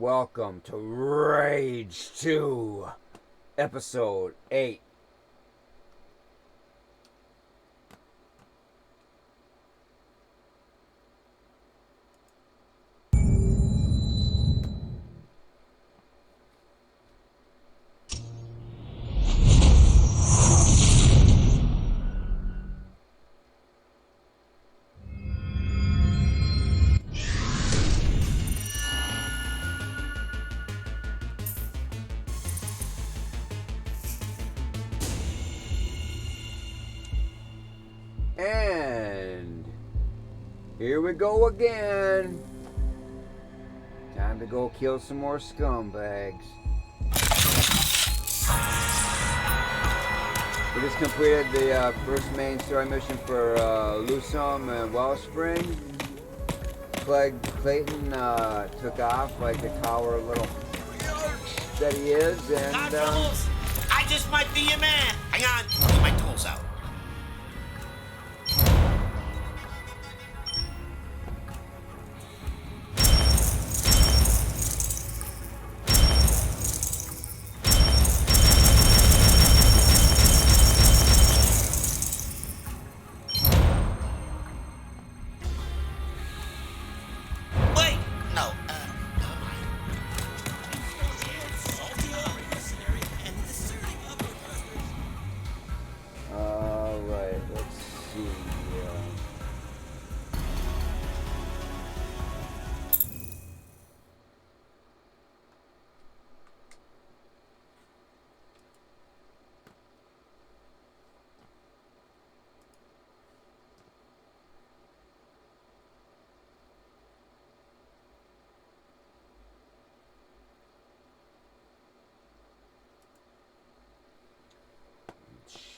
Welcome to Rage 2, Episode 8. And here we go again. Time to go kill some more scumbags. We just completed the first main story mission for Lusum and Wellspring. Clayton took off like the coward little that he is, and I just might be your man. Hang on, get my tools out.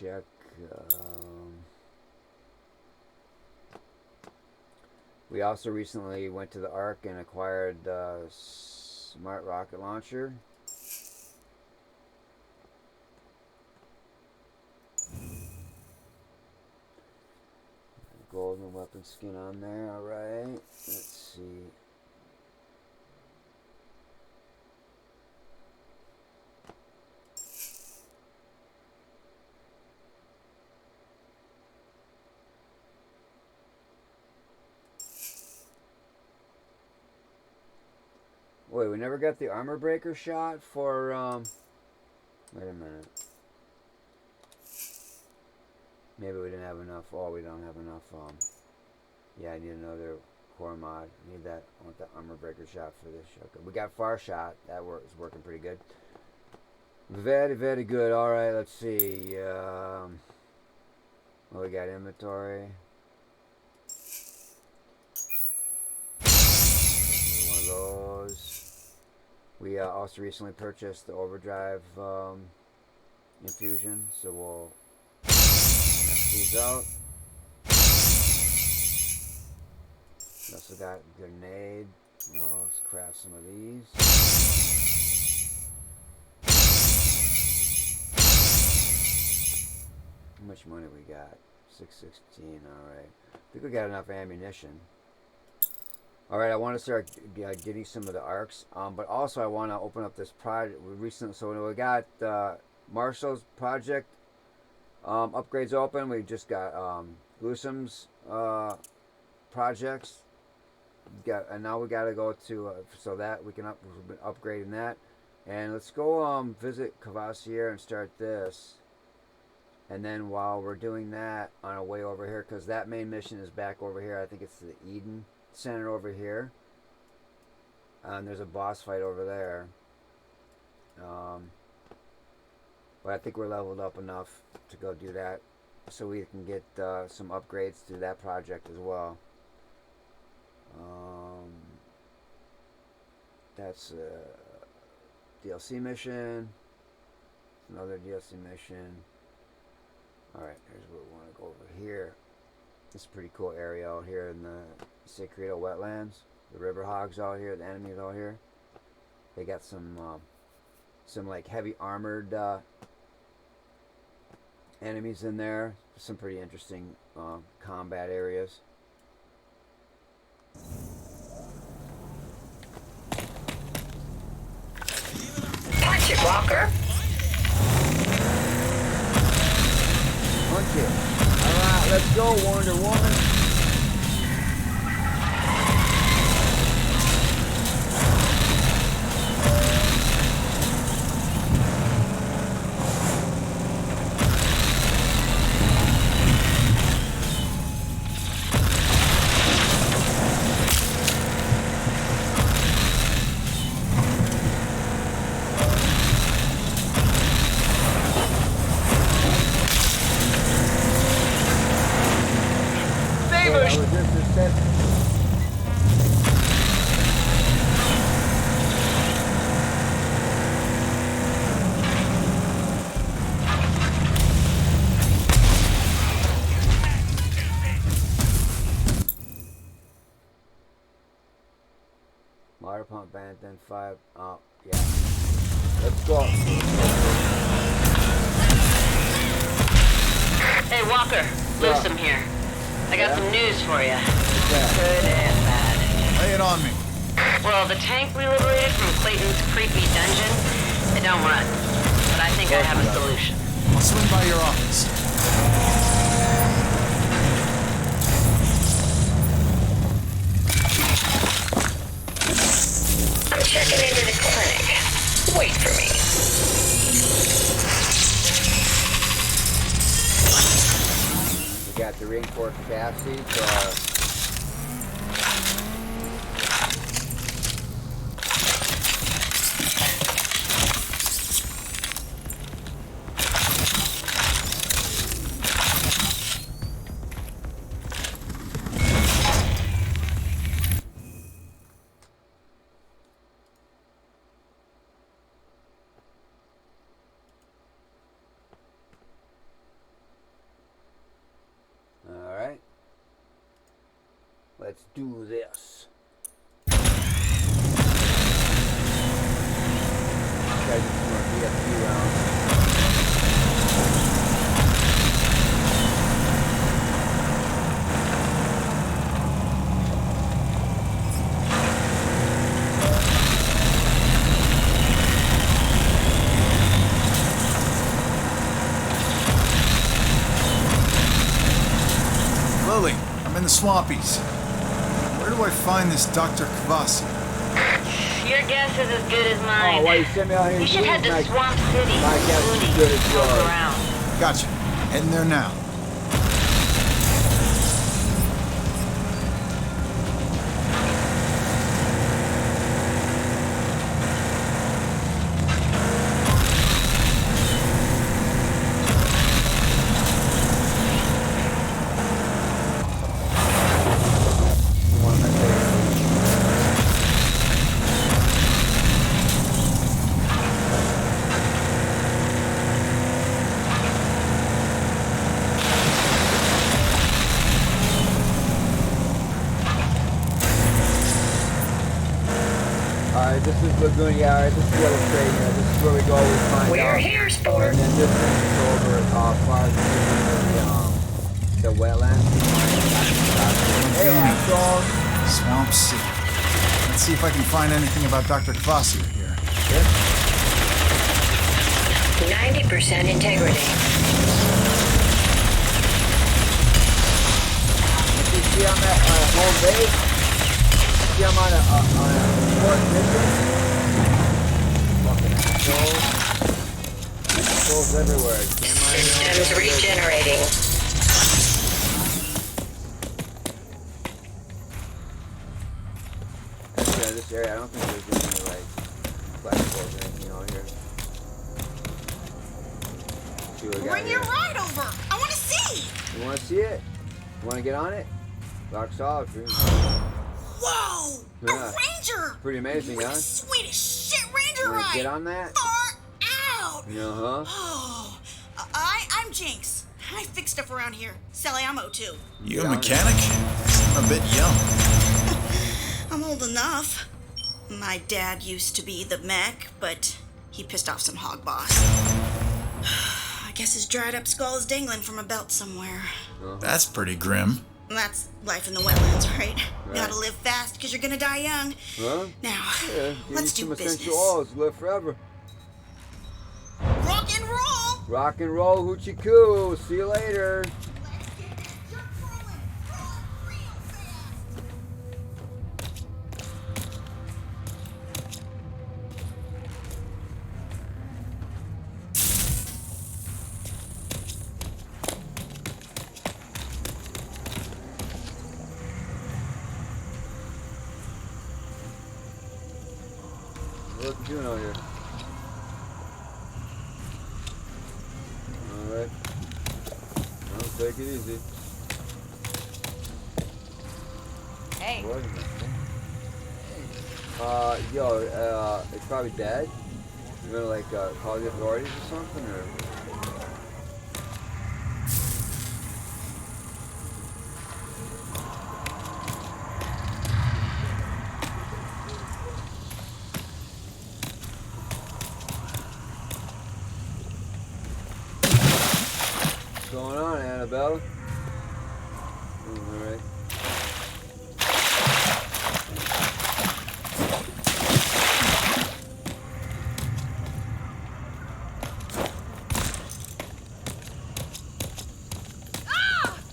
check. We also recently went to the Ark and acquired smart rocket launcher. Golden weapon skin on there. All right. Let's see. Wait, we never got the armor breaker shot for, wait a minute. Maybe we didn't have enough. Oh, we don't have enough, yeah, I need another core mod. Need that. I want the armor breaker shot for this shotgun. We got far shot. That is working pretty good. Very, very good. Alright, let's see. Well, we got inventory. One of those. We also recently purchased the overdrive infusion, so we'll test these out. We also got a grenade. Well, let's craft some of these. How much money we got? 616. Alright. I think we got enough ammunition. Alright, I want to start getting some of the arcs, but also I want to open up this project. So we got Marshall's project upgrades open. We just got Lusum's projects. And now we got to go to so that we can we've been upgrading that. And let's go visit Cavassier and start this. And then while we're doing that, on our way over here, because that main mission is back over here. I think it's the Eden Center over here, and there's a boss fight over there, but I think we're leveled up enough to go do that, so we can get some upgrades to that project as well. That's a DLC mission, another DLC mission. Alright, here's where we want to go over here. This is a pretty cool area out here in the Secreto wetlands. The river hogs out here, the enemies out here. They got some like heavy armored enemies in there. Some pretty interesting combat areas. Walker? Punch it. Alright, let's go, Wonder Woman. Water pump band, then 5. Oh, yeah. Let's go. Hey, Walker. Lewsom here. I got some news for you. Yeah. Good and bad. Lay it on me. Well, the tank we liberated from Clayton's creepy dungeon, it don't run. But I think I have a solution. I'll swing by your office. I'm checking into the clinic. Wait for me. We got the reinforced chassis, so alright. Let's do this. Try to do some more VFP rounds. Lily, I'm in the Swampies. Where do I find this Dr. Kvassi? Your guess is as good as mine. Oh, why you send me out here? You should head to Swamp City. My guess is as good as Look yours. around. Gotcha. Heading there now. One of my favorites. Alright, this is Lagoon, yeah, alright, this is the other train here. This is where we go, we find We're out. here, sport. And then this thing is over far as the wetlands. Hey, asshole! Swamp City. Let's see if I can find anything about Dr. Kvassi here. 90% integrity. If you see I'm at home base, see I'm on a short distance. Fucking assholes. Assholes everywhere. Systems regenerating. This area, I don't think there's any like flashballs or anything out here. See what we got Bring here. your ride over. I want to see. You want to see it? You want to get on it? Rock solid, dude. Whoa! Yeah. A ranger. Pretty amazing, What huh? a sweet as shit ranger You want to ride. get on that? Far out. Uh-huh. Oh, I'm Jinx. I fix stuff around here. Sell ammo too. You a Yeah. mechanic? I'm a bit young. I'm old enough. My dad used to be the mech, but he pissed off some hog boss. I guess his dried up skull is dangling from a belt somewhere. That's pretty grim. That's life in the wetlands, right? Right. Gotta live fast, because you're gonna die young. Huh? Now, Yeah, you let's need do some business. essential oils. Live forever. Rock and roll, hoochie coo. See you later. What you doing out here? Alright. Well, take it easy. Hey. What? It's probably dead. You gonna like call the authorities or something, or? What's going on, Annabelle? Alright.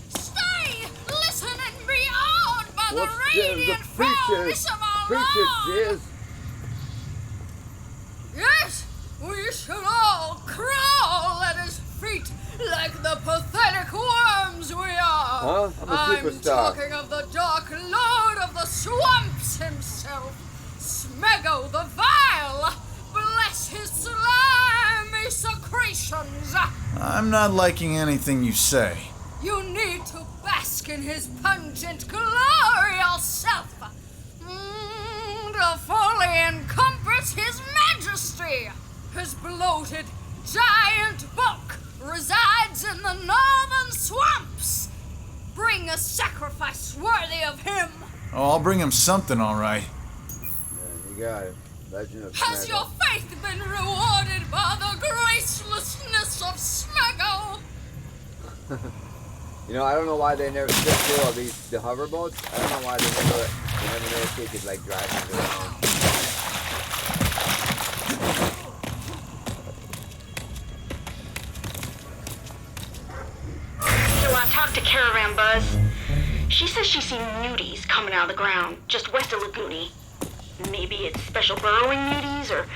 Stay! Listen and be awed by What's the this? radiant The brightness of our Lord! Jizz. Yes, we should all crawl at his feet like the pathetic worms we are. Huh? I'm a superstar. Talking of the dark lord of the swamps himself, Smego the Vile. Bless his slimy secretions. I'm not liking anything you say. You need to bask in his pungent glory yourself. To fully encompass his majesty. His bloated, giant bulk resides in the northern swamps. Bring a sacrifice worthy of him. Oh, I'll bring him something, all right. Yeah, you got it. Legend of Has Smegma. your faith been rewarded by the gracelessness of Smego? You know, I don't know why they never stick to all the hoverboats. I don't know why they never know if they could like drive things around. So I talked to Caravan Buzz. She says she's seen muties coming out of the ground just west of Laguni. Maybe it's special burrowing muties, or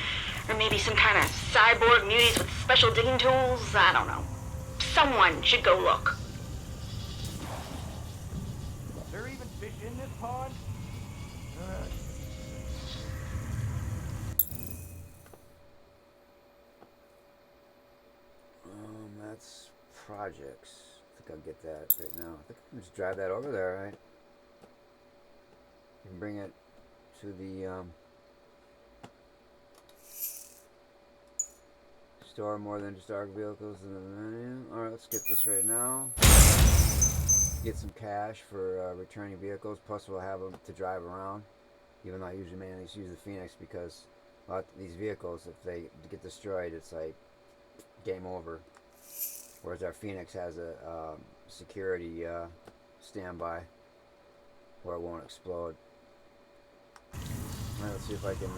maybe some kind of cyborg muties with special digging tools. I don't know. Someone should go look. There even fish in this pond? That's projects. I think I'll get that right now. I think I can just drive that over there, right? You can bring it to the store more than just ARC vehicles in the menu. Alright, let's get this right now. Get some cash for returning vehicles, plus we'll have them to drive around. Even though I usually mainly use the Phoenix because a lot of these vehicles, if they get destroyed, it's like game over. Whereas our Phoenix has a security standby where it won't explode. Alright, let's see if I can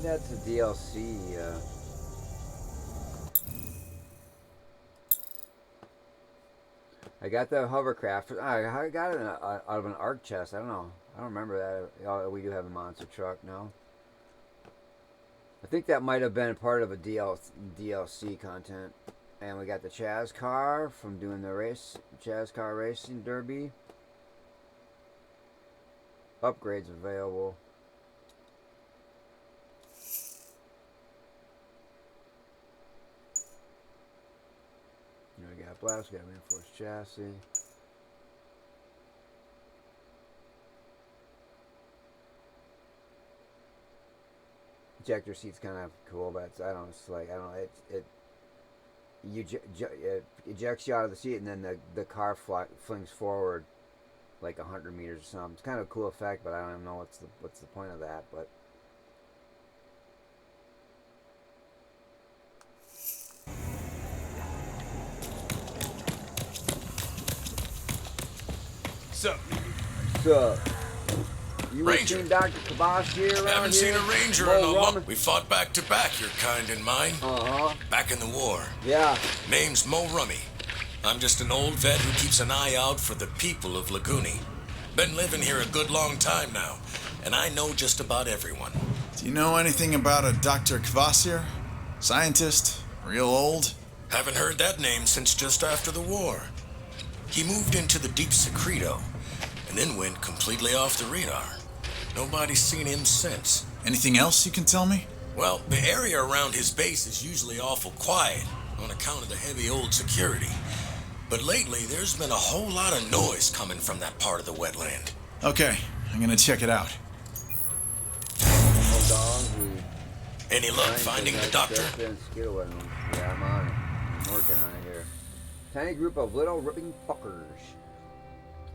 that's a DLC. I got the hovercraft. I got it out of an ARC chest. I don't know. I don't remember that. Oh, we do have a monster truck now. I think that might have been part of a DLC content. And we got the Chaz car from doing the Chaz car racing derby. Upgrades available. We got got blast, we got reinforced chassis. Ejector seat's kind of cool, but it's, I don't know, it's like, I don't know, it ejects you out of the seat, and then the car flings forward like 100 meters or something. It's kind of a cool effect, but I don't even know what's the point of that. But so you Ranger. seen Dr. Kvassier around Haven't here? seen a ranger Mo in a long... Rumman? We fought back to back, your kind and mine. Uh-huh. Back in the war. Yeah. Name's Mo Rummy. I'm just an old vet who keeps an eye out for the people of Laguni. Been living here a good long time now, and I know just about everyone. Do you know anything about a Dr. Kvassier? Scientist? Real old? Haven't heard that name since just after the war. He moved into the deep secreto, and then went completely off the radar. Nobody's seen him since. Anything else you can tell me? Well, the area around his base is usually awful quiet on account of the heavy old security. But lately, there's been a whole lot of noise coming from that part of the wetland. Okay, I'm gonna check it out. Any luck finding the doctor? Yeah, I'm on it. I'm working on it here. Tiny group of little ripping fuckers.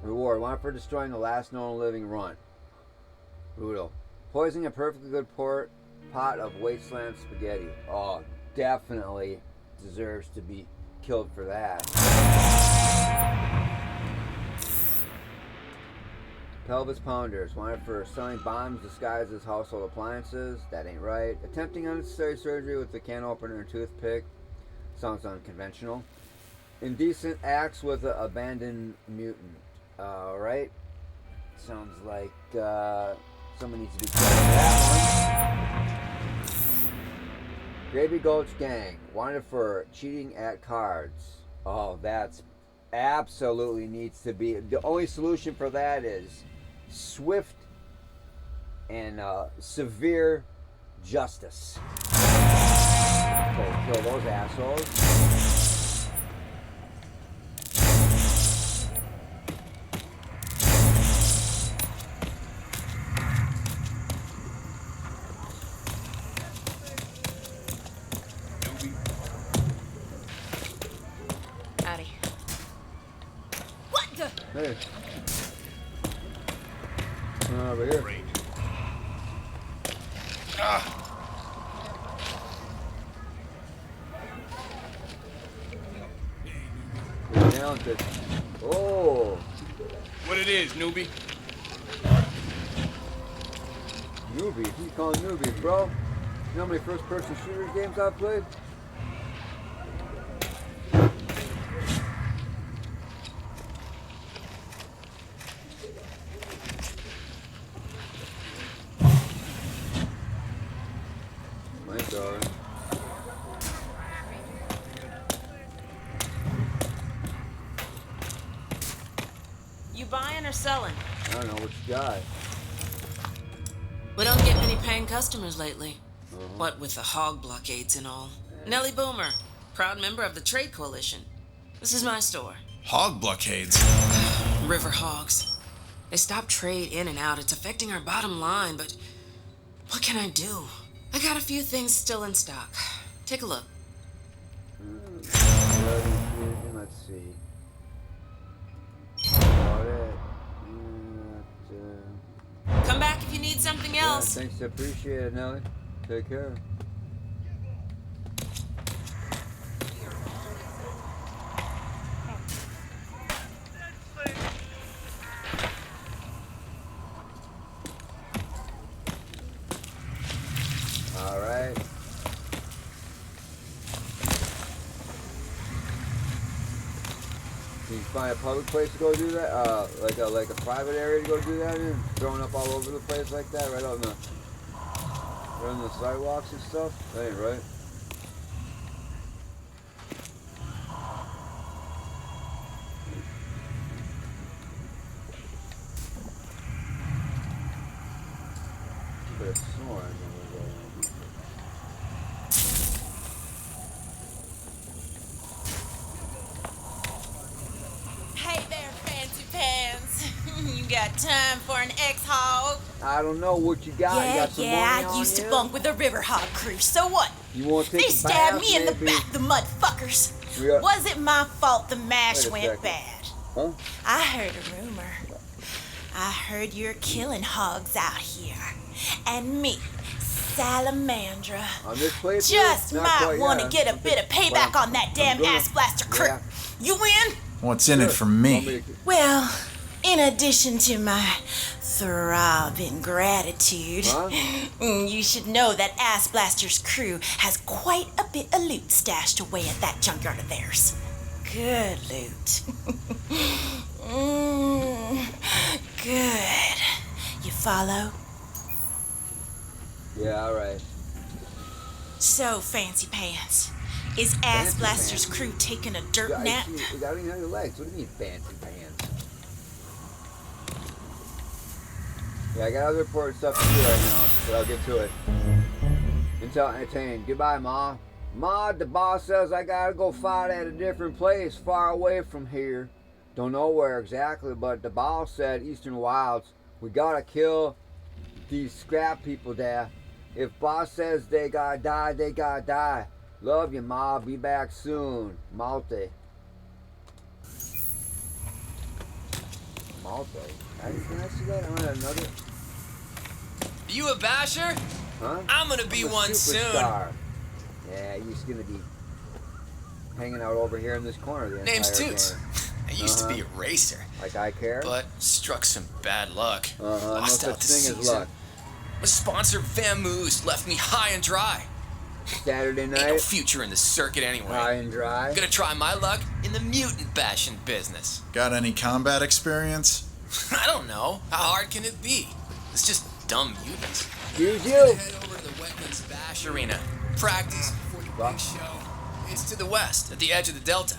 Reward: 1 for destroying the last known living runt. Brutal. Poisoning a perfectly good pot of wasteland spaghetti. Oh, definitely deserves to be killed for that. Pelvis pounders. 1 for selling bombs disguised as household appliances. That ain't right. Attempting unnecessary surgery with a can opener and toothpick. Sounds unconventional. Indecent acts with an abandoned mutant. Alright. Sounds like someone needs to be killed for that one. Gravy Gulch Gang. Wanted for cheating at cards. Oh, that's absolutely needs to be. The only solution for that is swift and severe justice. Kill those assholes. Howdy. What the? Hey. Over here. You're talented. Oh. What it is, newbie? Newbies? You calling newbies, bro? You know how many first-person shooters games I've played? Mine's alright. You buying or selling? I don't know what you got. We don't get many paying customers lately. What with the hog blockades and all. Nellie Boomer, proud member of the Trade Coalition. This is my store. Hog blockades? River hogs. They stop trade in and out. It's affecting our bottom line, but what can I do? I got a few things still in stock. Take a look. Let's see. Got it. Come back if you need something Yeah, else. thanks, I appreciate it, Nelly. Take care. All right. Can you find a public place to go do that? Like a private area to go do that in? Throwing up all over the place like that, right on the sidewalks and stuff? That ain't right. But it's snoring over there. got time for an ex-hog? I don't know what you got. You got some money I on used to you? bunk with the River Hog crew, so what? You want to take They a stabbed bath, me in the maybe? back, the mudfuckers. Yeah. Was it my fault the mash Wait a went second. bad? Huh? I heard a rumor. I heard you're killing hogs out here. And me, Salamandra, On this place? just Not might quite, want to yeah. get a bit of payback Well, on that I'm damn gonna- ass blaster crew. yeah. You win? What's in it for Want me? to- Well, in addition to my throbbing gratitude, Huh? you should know that Ass Blaster's crew has quite a bit of loot stashed away at that junkyard of theirs. Good loot. Good. You follow? Yeah, all right. So, Fancy Pants, is Ass Fancy Blaster's Pants? crew taking a dirt You nap? got any on your legs? What do you mean fancy pants? Yeah, I got other important stuff to do right now, but I'll get to it. Until entertained. Goodbye, Ma. Ma, the boss says I gotta go fight at a different place, far away from here. Don't know where exactly, but the boss said Eastern Wilds. We gotta kill these scrap people there. If boss says they gotta die, they gotta die. Love you, Ma. Be back soon. Malte. Malte. Can I see that? I want another. You a basher? Huh? I'm gonna be I'm a one soon. superstar. Yeah, he's gonna be hanging out over here in this corner the entire Name's Toots. game. I used to be a racer, Like I care. but struck some bad luck. No Lost such out the thing as season. luck. My sponsor Vamoose left me high and dry. Saturday Ain't no night, future in the circuit anyway. high and dry. I'm gonna try my luck in the mutant bashing business. Got any combat experience? I don't know. How hard can it be? It's just dumb mutants. Excuse I'm you. gonna head over to the Wetlands Bash Arena. Practice before the Well. big show. It's to the west, at the edge of the Delta.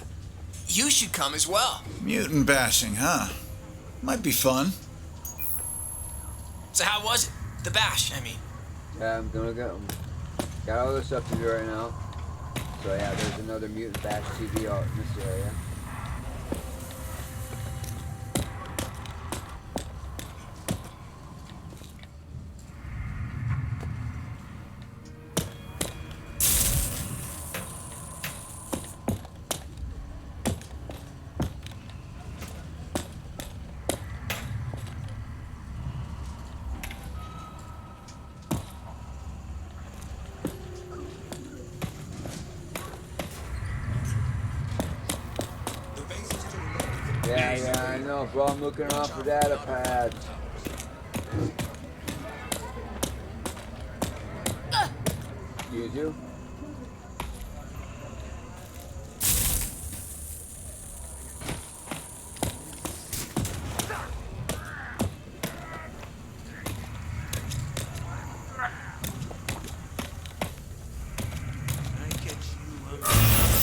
You should come as well. Mutant bashing, huh? Might be fun. So how was it? The bash, I mean. Yeah, I'm gonna go. Got other stuff to do right now. So yeah, there's another Mutant Bash TV out in this area. Yeah, I know, bro. I'm looking around for data pads. Excuse you.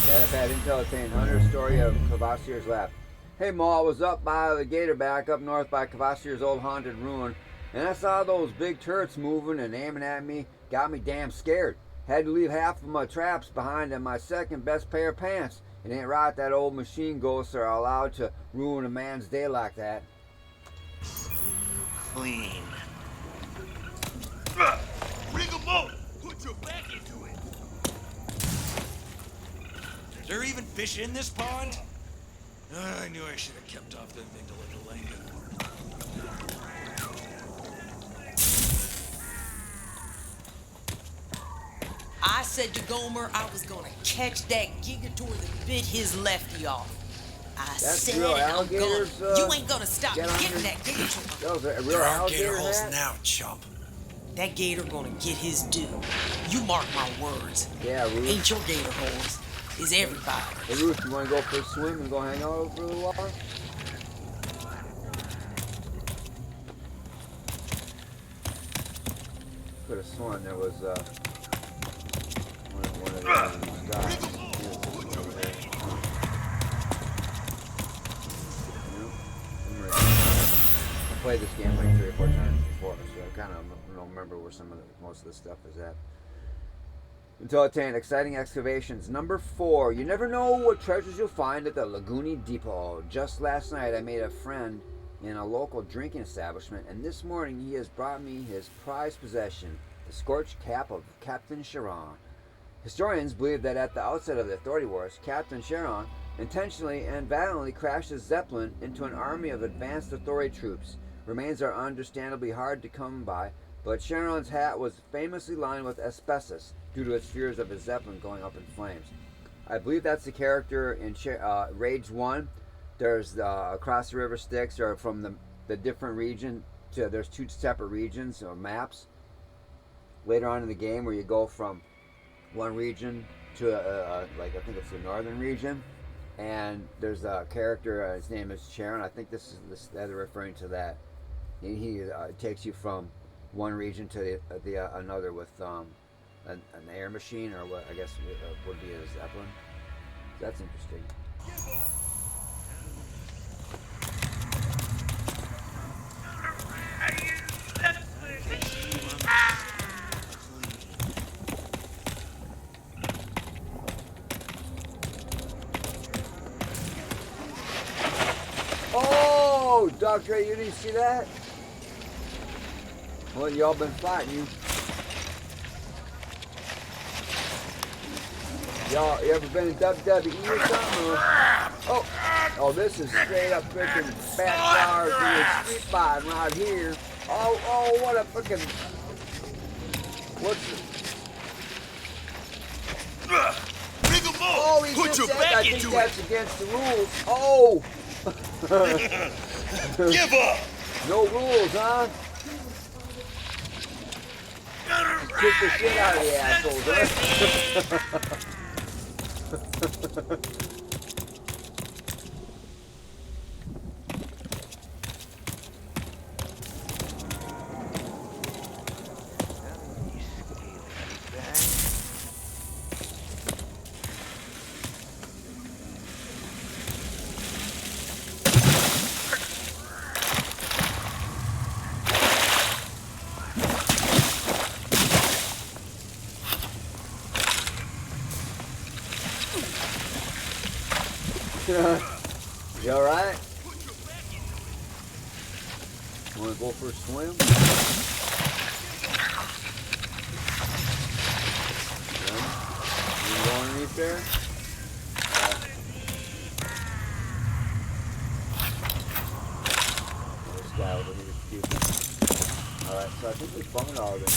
Data pad intel obtained. Hunter's story of Cavassier's lap. Hey Ma, I was up by the gator back up north by Cavassier's old haunted ruin, and I saw those big turrets moving and aiming at me. Got me damn scared. Had to leave half of my traps behind in my second best pair of pants. It ain't right that old machine ghosts are allowed to ruin a man's day like that. Clean. Ring 'em up! Put your back into it! Is there even fish in this pond? I knew I should have kept off the thing to let the lane get more. I said to Gomer I was gonna catch that gigator that bit his lefty off. I That's said real it, I'm gonna. alligators, You ain't gonna stop me get on getting your- that gigator. Those are a real There are alligator gator holes hat? now, chump. That gator gonna get his due. You mark my words. Yeah, Ruth. Ain't your gator holes. Is everybody. Hey Ruth, you wanna go for a swim and go hang out for a little while? Could have sworn there was one of those guys. I played this game like 3 or 4 times before, so I kind of don't remember where most of the stuff is at. Until attained, exciting excavations. Number 4. You never know what treasures you'll find at the Laguni Depot. Just last night, I made a friend in a local drinking establishment, and this morning he has brought me his prized possession, the scorched cap of Captain Charon. Historians believe that at the outset of the Authority Wars, Captain Charon intentionally and violently crashed his Zeppelin into an army of advanced Authority troops. Remains are understandably hard to come by, but Charon's hat was famously lined with asbestos due to its fears of his Zeppelin going up in flames. I believe that's the character in Rage 1. There's across the river Styx, or from the different region to, there's two separate regions or maps later on in the game where you go from one region to like I think it's the northern region, and there's a character, his name is Charon. I think this is they're referring to that. He takes you from one region to the another with an air machine, or what I guess would be a Zeppelin. So that's interesting. Oh, Dr. A, you didn't see that? Well, y'all been fighting. Y'all, you ever been in WWE or something? Oh, this is straight up freaking backyard for street fighting right here. Oh, what a freaking, what's it? Oh, he Put just your said, back I think into that's against the rules. Oh. Give up! No rules, huh? Kick the shit out of the assholes, huh? You alright? Wanna go for a swim? You go underneath there? This guy over here is cute. Alright, so I think we found all this.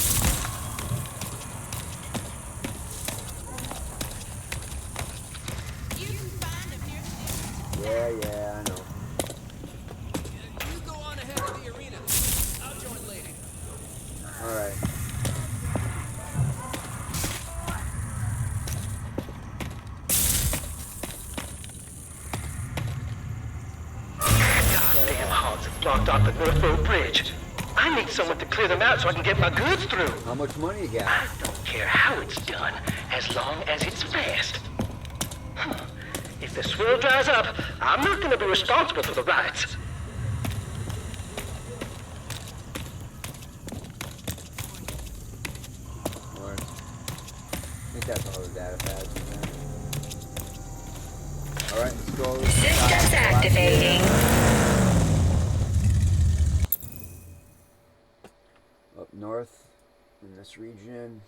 Yeah, I know. You go on ahead of the arena. I'll join later. Alright. Goddamn hogs have blocked off the North Road Bridge. I need someone to clear them out so I can get my goods through. How much money you got? I don't care how it's done, as long as it's fast. If the swirl dries up, I'm not going to be responsible for the riots. Alright. I think that's all the data pads in there. Alright, let's go. Systems activating. Up north in this region.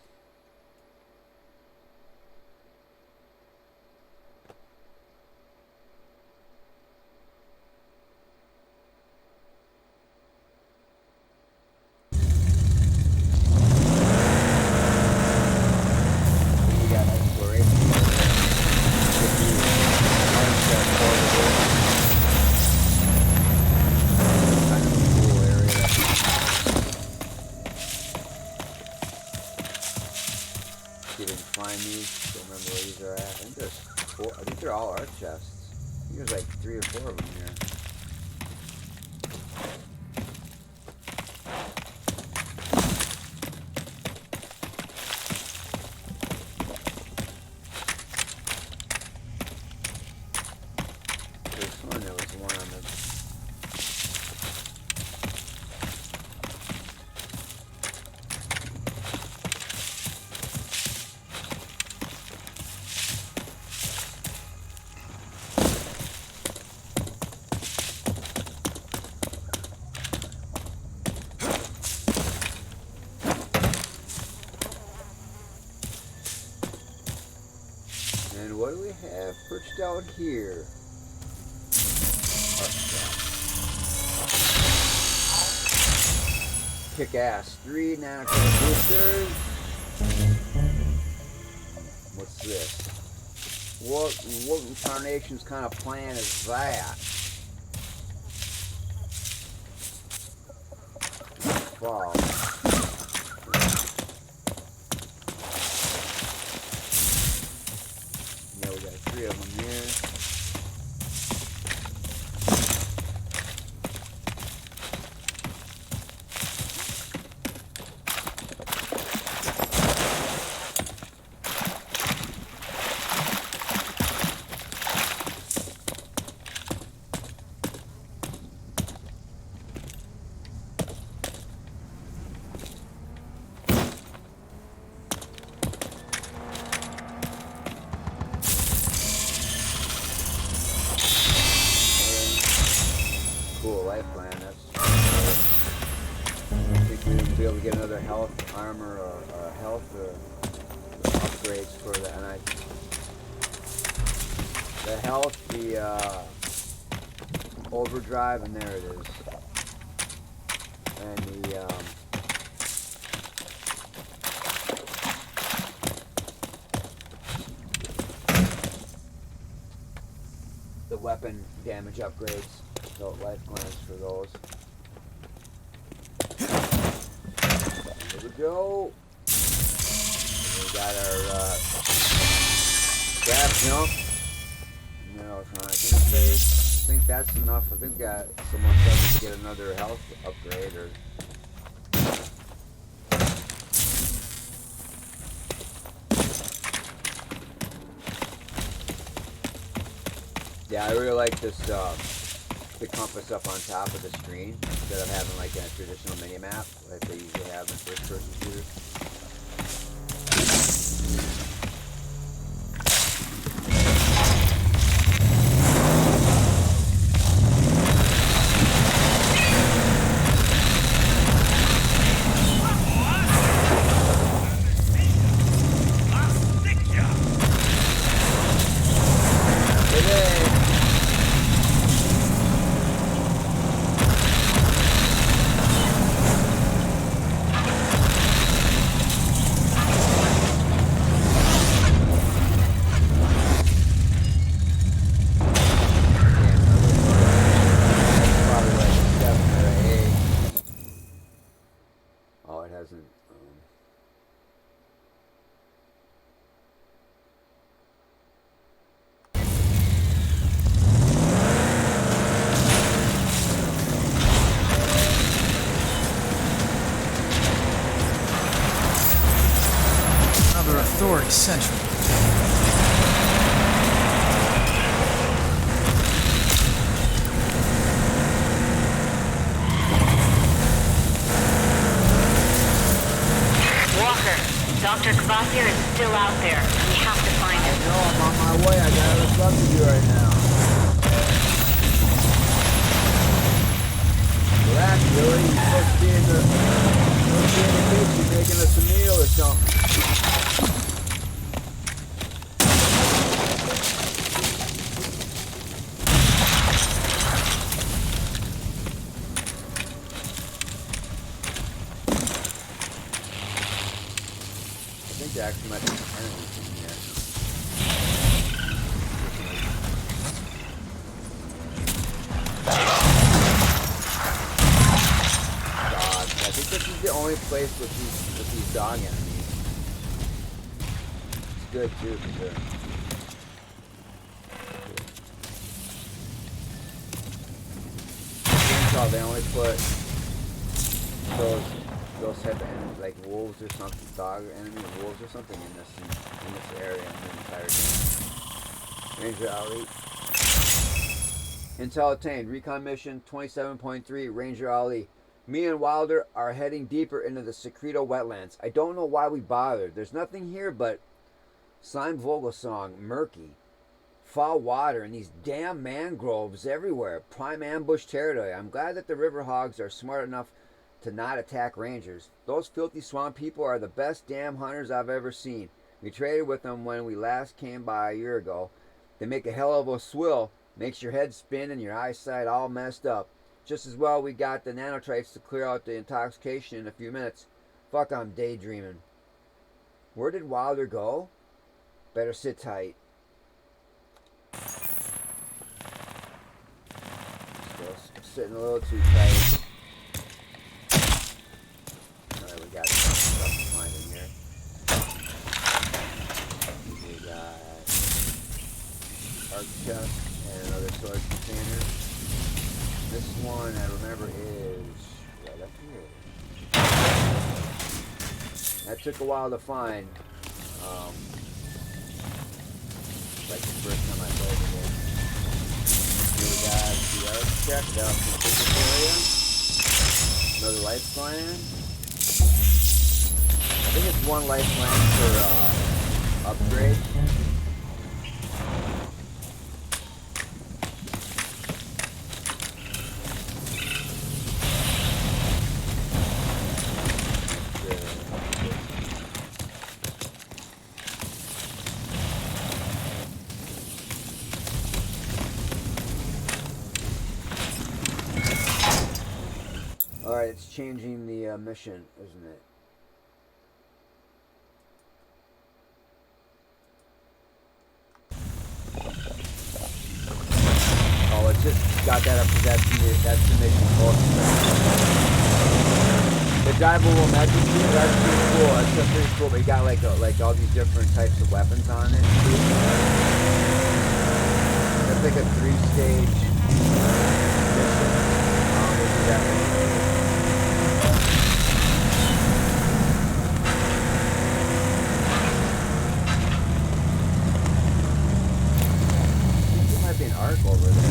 I think they're all art chests. I think there's like 3 or 4 of them here. There's one, there was one on the... what do we have perched out here? Kick ass. 3 nanocode boosters. What's this? What incarnation's kind of plan is that? Wow. Yeah, we got 3 of them here. Cool life plan. That's. I think we'll be able to get another health armor or health or upgrades for that. And the health, the overdrive, and there it is. And the weapon damage upgrades. So life plans for those. Here we go. And we got our grab jump. Neurotronic interface. I think that's enough. I think we got someone said to get another health upgrade or. Yeah, I really like this. The compass up on top of the screen instead of having like a traditional mini map like they usually have in first-person shooters. Authority Central. Walker, Dr. Kvasir is still out there. We have to find him. I know, I'm on my way. I got other stuff to do right now. Relax, Billy. You're supposed to be in the kitchen making us a meal or something. I think there actually might be some enemies in here. Dogs. I think this is the only place with these dog enemies. It's good too, for sure. So they only put those type of enemies, like wolves or something, dog enemy wolves or something in this area in the entire game. Ranger Ali. Intel attained. Recon mission 27.3. Ranger Ali. Me and Wilder are heading deeper into the Secreto wetlands. I don't know why we bothered. There's nothing here but Slime Vogelsong, murky, foul water, and these damn mangroves everywhere. Prime ambush territory. I'm glad that the river hogs are smart enough to not attack rangers. Those filthy swamp people are the best damn hunters I've ever seen. We traded with them when we last came by a year ago. They make a hell of a swill. Makes your head spin and your eyesight all messed up. Just as well we got the nanotrites to clear out the intoxication in a few minutes. Fuck, I'm daydreaming. Where did Wilder go? Better sit tight. Still sitting a little too tight. Alright, we got some stuff to find in here. We got arc chest and another storage container. This one I remember is right up here. That took a while to find. Like the first time I played it again. Here we got the arc check down from the business area. Another life plan. I think it's one life plan per upgrade. Alright, it's changing the mission, isn't it? Oh, it just got that up because that's the mission close. The diveable magic suit, that's pretty cool. That's pretty cool, but you got like all these different types of weapons on it. That's like a 3-stage mission. There might be an arc over there.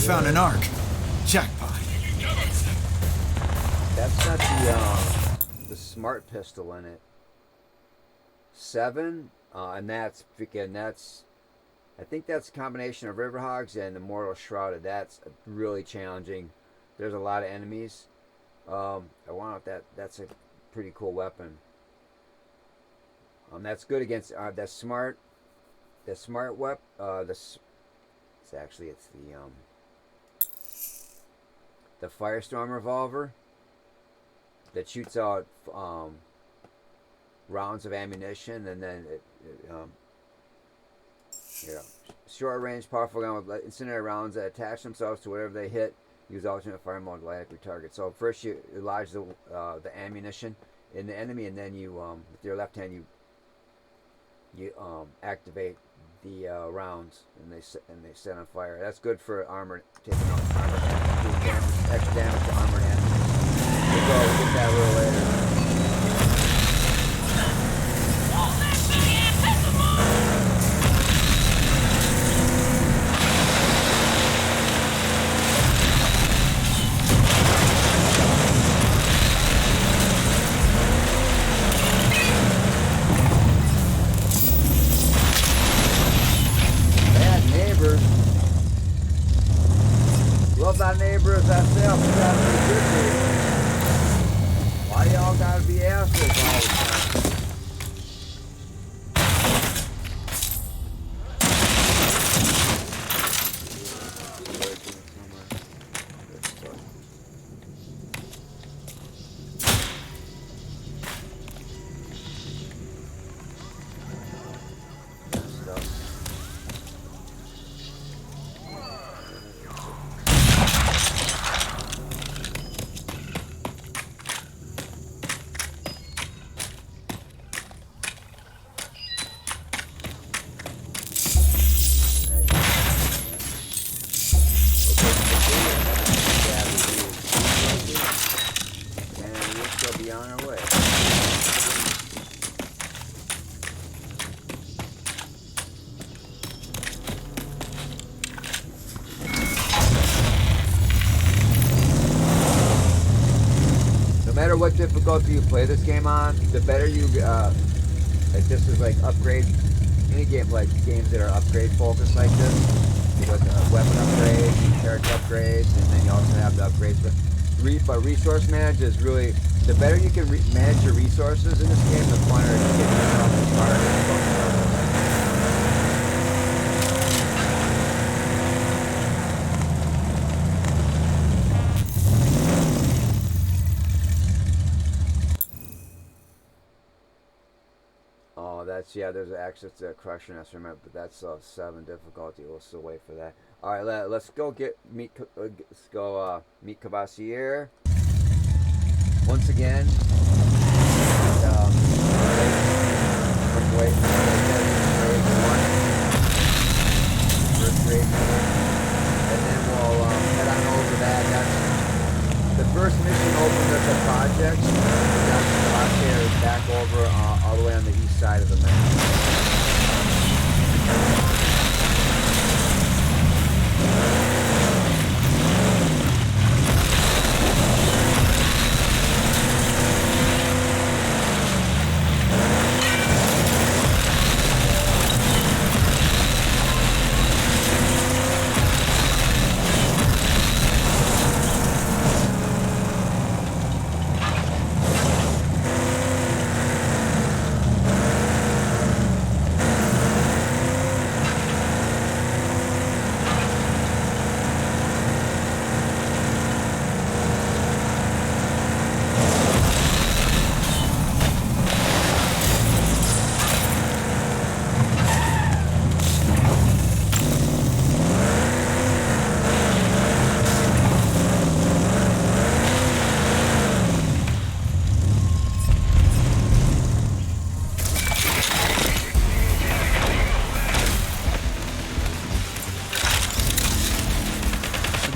Found an arc. Jackpot. That's not the smart pistol in it. 7, and that's freaking. I think that's a combination of Riverhogs and Immortal Shrouded. That's really challenging. There's a lot of enemies. I want that. That's a pretty cool weapon. That's good against that smart. The smart weapon. It's the Firestorm revolver that shoots out rounds of ammunition, and then short range powerful gun with incendiary rounds that attach themselves to whatever they hit. Use alternate fire mode to light up your target. So first you lodge the ammunition in the enemy, and then you with your left hand you activate the rounds, and they set on fire. That's good for armor, taking out armor, doing extra damage to armored enemies. We'll get that a little later. Love thy neighbor as thyself. Why y'all gotta be assholes all the time? matter what difficulty you play this game on, the better you like this is like upgrade any game like games that are upgrade focused like this with weapon upgrades, character upgrades, and then you also have the upgrades. But resource manage is really the better you can manage your resources in this game, the funner it is getting yourself as hard as Oh, that's there's an access to Crusher Nest, remember, but that's 7 difficulty. We'll still wait for that. All right, let's go meet Cavassier once again. Wait, grade 1, first grade, and then we'll head on over that. That's the first mission opened as a project. Cavassier is back over all the way on the east side of the map.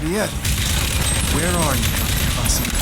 Yet. Where are you, Cavassier?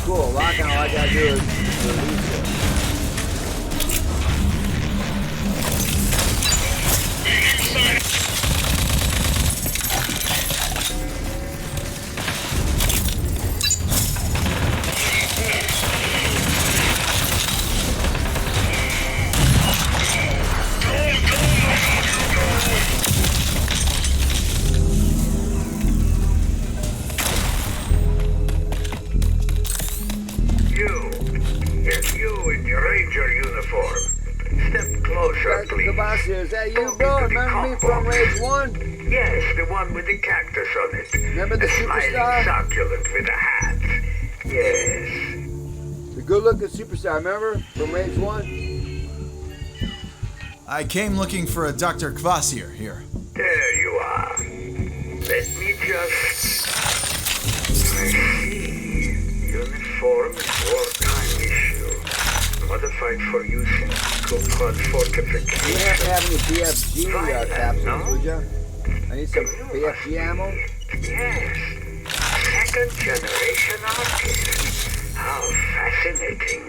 Cool, lockdown, all I gotta do is release it. Cavassier, is that you, bro? Remember me from Rage 1? Yes, the one with the cactus on it. Remember the superstar? Smiling succulent with a hat. Yes. The good-looking superstar, remember? From Rage 1? I came looking for a Dr. Cavassier here. There you are. Let me just... I see. Uniform wartime issue. Modified for use in Copod fortification. You didn't have to have any BFG capsules, would you? need some BFG ammo. Yes. Second generation artist. How fascinating.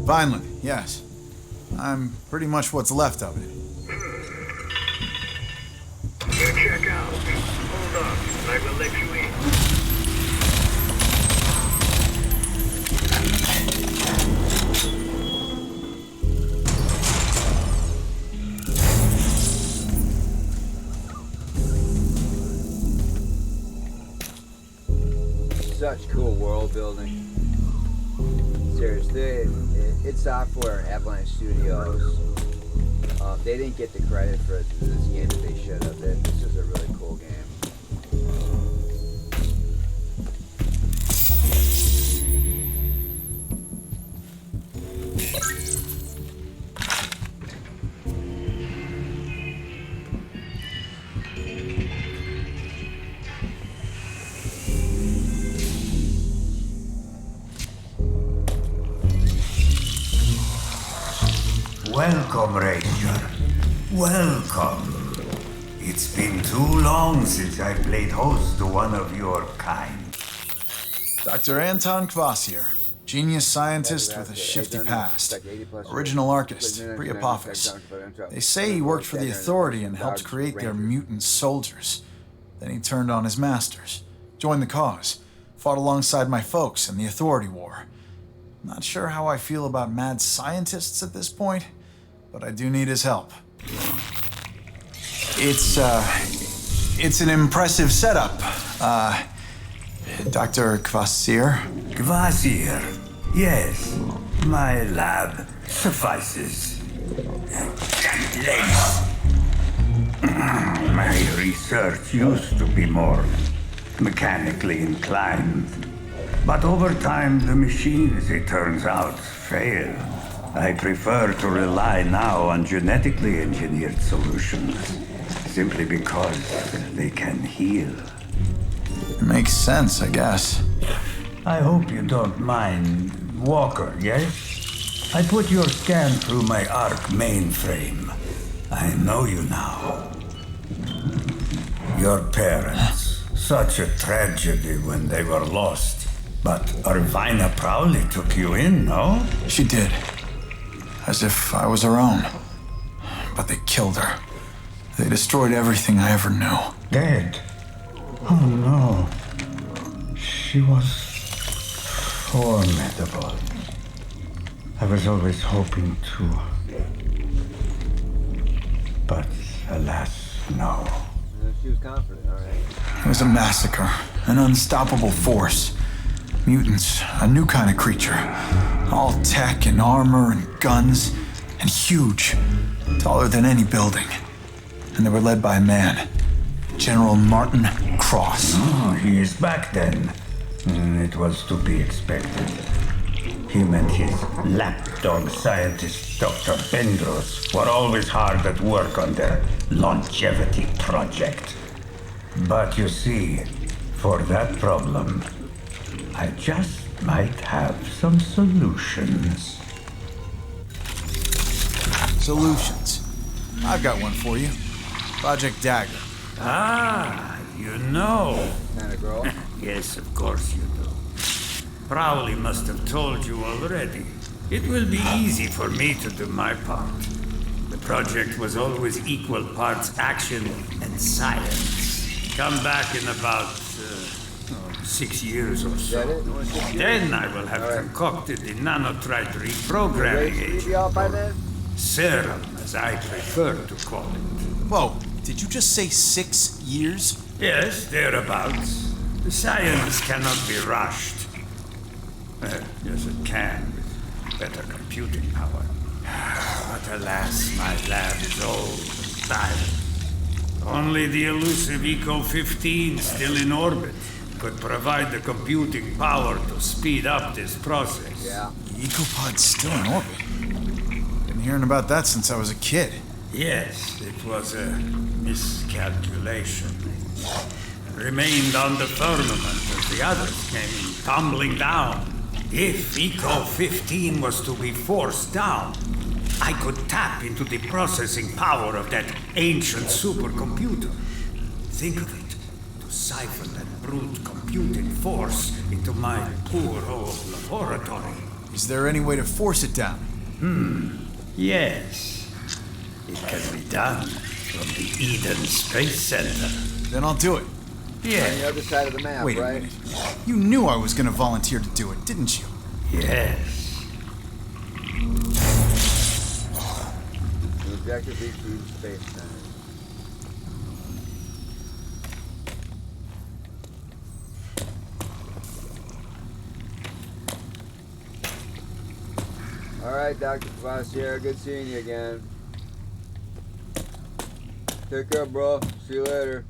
Vineland, yes. I'm pretty much what's left of it. You check out. Hold on. I will let you in. Such cool world building. Seriously, it's software Avalanche Studios. They didn't get the credit for this game that they should have. This is a really cool game. Welcome, Ranger. Welcome. It's been too long since I played host to one of your kind. Dr. Anton Kvasir, genius scientist with a shifty past. Original artist, pre-Apophis. They say he worked for the Authority and helped create their mutant soldiers. Then he turned on his masters, joined the cause, fought alongside my folks in the Authority War. Not sure how I feel about mad scientists at this point, but I do need his help. It's an impressive setup. Dr. Kvasir? Kvasir, yes. My lab suffices. My research used to be more mechanically inclined. But over time, the machines, it turns out, fail. I prefer to rely now on genetically engineered solutions, simply because they can heal. It makes sense, I guess. I hope you don't mind. Walker, yes? I put your scan through my ARC mainframe. I know you now. Your parents, such a tragedy when they were lost. But Irvina proudly took you in, no? She did. As if I was her own. But they killed her. They destroyed everything I ever knew. Dead? Oh no. She was formidable. I was always hoping to. But alas, no. She was confident, all right. It was a massacre. An unstoppable force. Mutants, a new kind of creature. All tech and armor and guns, and huge. Taller than any building. And they were led by a man. General Martin Cross. Oh, he is back then. It was to be expected. Him and his lapdog scientist, Dr. Bendros, were always hard at work on their longevity project. But you see, for that problem, I just might have some solutions. Solutions. I've got one for you. Project Dagger. Ah, you know. Kinda girl. Yes, of course you do. Crowley must have told you already. It will be easy for me to do my part. The project was always equal parts action and science. Come back in about 6 years or so. Then I will have concocted the nanotrite reprogramming agent. Serum, as I prefer to call it. Whoa, did you just say 6 years? Yes, thereabouts. The science cannot be rushed. Yes, it can, with better computing power. But alas, my lab is old and tired. Only the elusive Eco-15 still in orbit could provide the computing power to speed up this process. Yeah. The Ecopod's still in orbit. Been hearing about that since I was a kid. Yes, it was a miscalculation. It remained on the firmament as the others came tumbling down. If Eco-15 was to be forced down, I could tap into the processing power of that ancient supercomputer. Think of it. To siphon that brute computing force into my poor old laboratory. Is there any way to force it down? Yes. It can be done from the Eden Space Center. Then I'll do it. Yeah. On the other side of the map, Wait a right? minute. You knew I was going to volunteer to do it, didn't you? Yes. The objective is to use Space Center. Alright, Dr. Kvasier, good seeing you again. Take care, bro. See you later.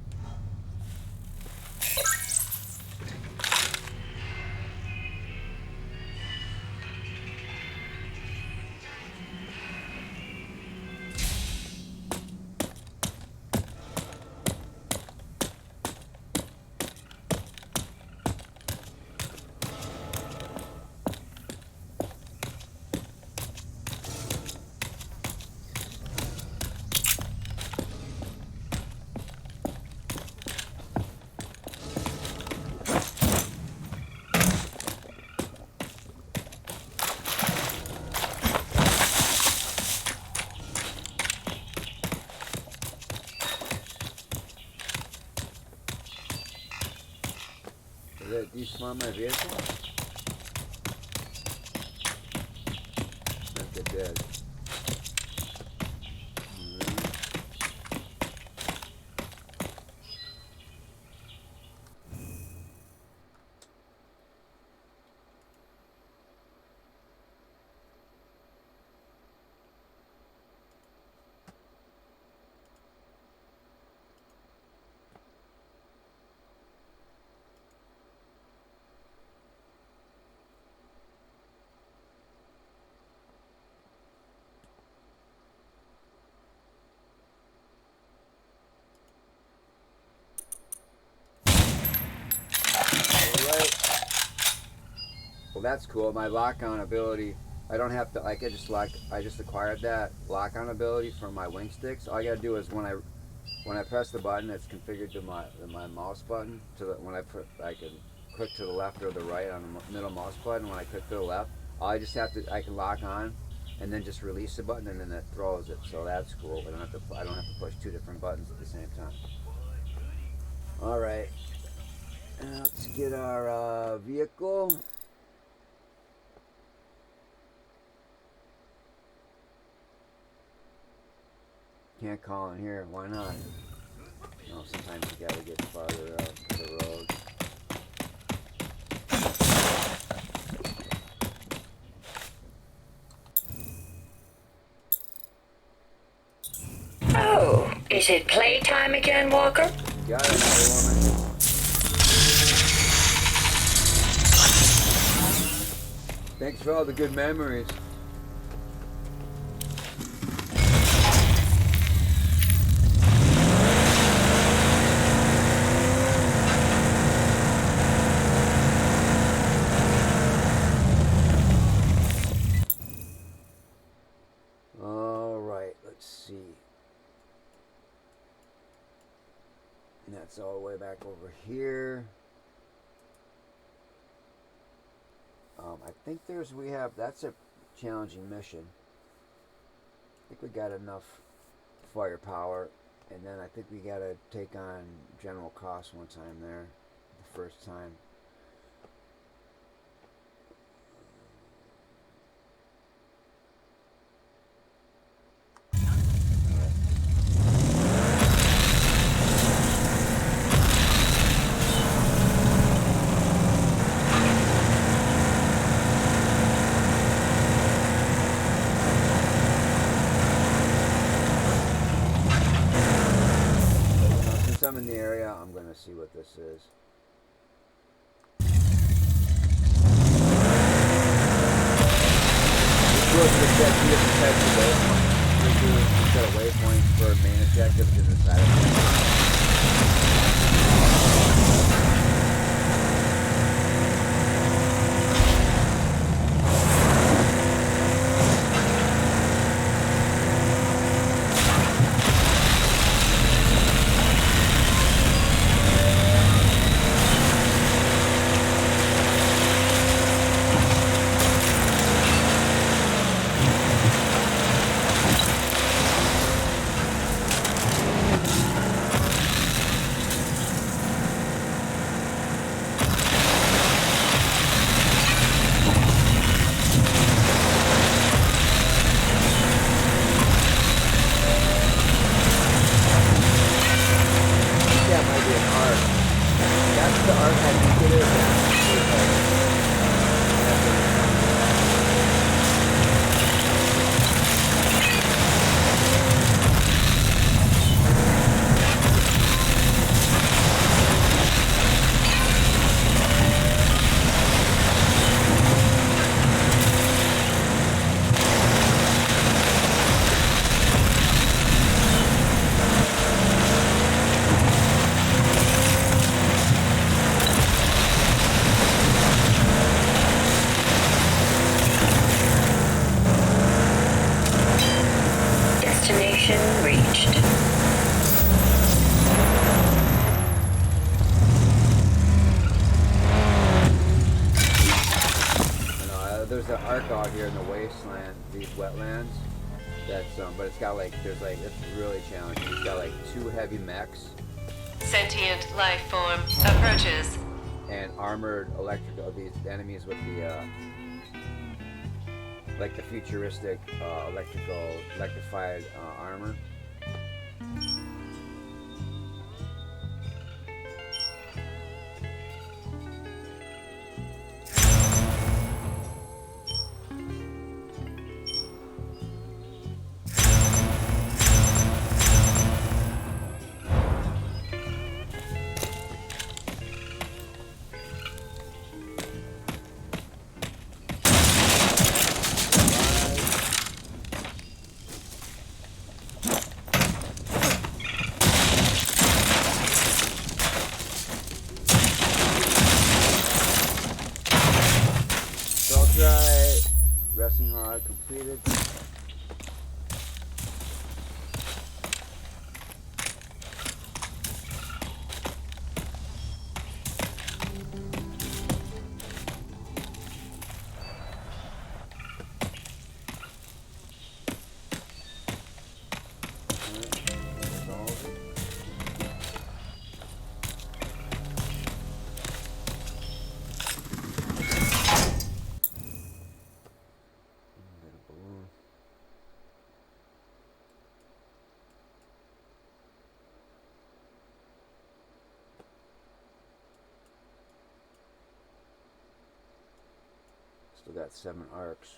Do you smell my vehicle? I think it did. Well, that's cool. My lock-on ability, I don't have to, I just acquired that lock-on ability from my wing sticks. All I gotta do is when I press the button, it's configured to my mouse button. I can click to the left or the right on the middle mouse button. When I click to the left, I can lock on, and then just release the button, and then it throws it. So that's cool. I don't have to push two different buttons at the same time. All right, let's get our vehicle. Can't call in here. Why not? No, sometimes you gotta get farther out the road. Oh, is it playtime again, Walker? Got it, woman. Thanks for all the good memories. That's all the way back over here. I think that's a challenging mission. I think we got enough firepower, and then I think we gotta take on General Koss one time there, the first time. I'm in the area, I'm going to see what this is. Set a waypoint for main objectives in the side of the finished. There's an arc out here in the wasteland, these wetlands. That's but it's got like it's really challenging. It's got like 2 heavy mechs. Sentient life form approaches. And armored electrical these enemies with the like the futuristic electrified armor. Resting hard completed. Still got 7 arcs.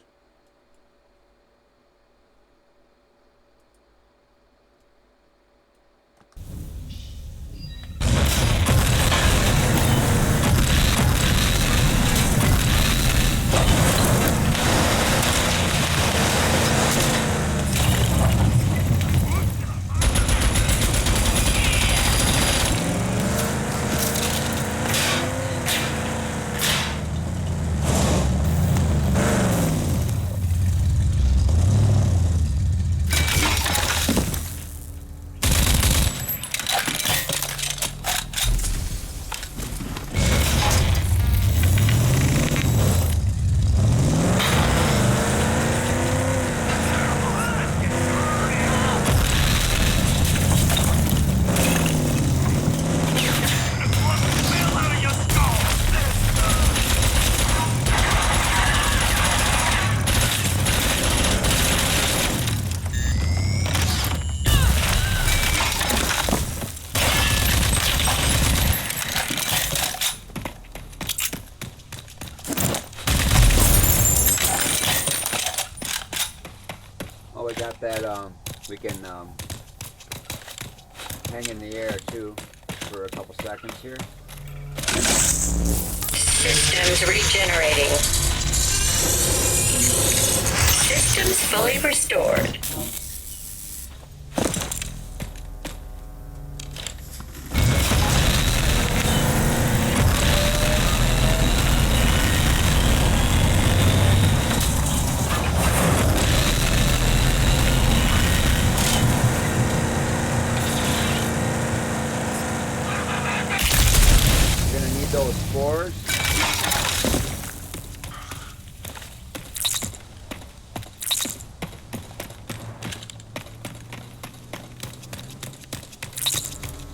That we can hang in the air too for a couple seconds here. Systems regenerating. Systems fully restored. Those spores.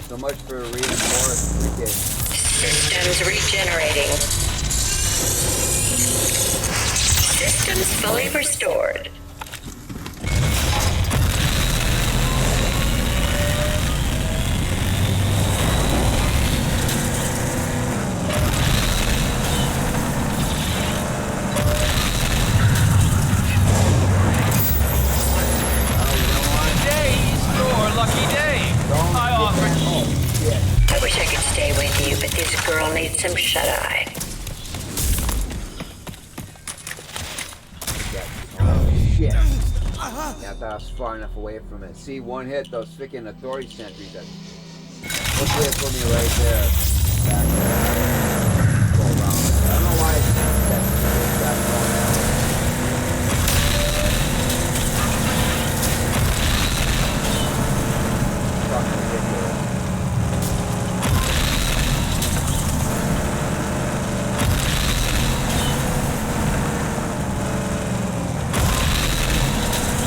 So much for reinforced wicked. Systems regenerating. Systems fully restored. I wish I could stay with you, but this girl needs some shut-eye. Oh shit. Yeah, I thought I was far enough away from it. See, one hit, those freaking authority sentries that hopefully it put me right there. Back there. Go around. I don't know why it's that going down.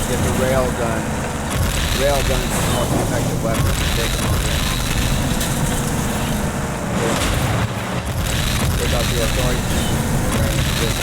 Get the rail gun. Rail gun is the most effective weapon to take them over. Take out the authority sensors from the range of this.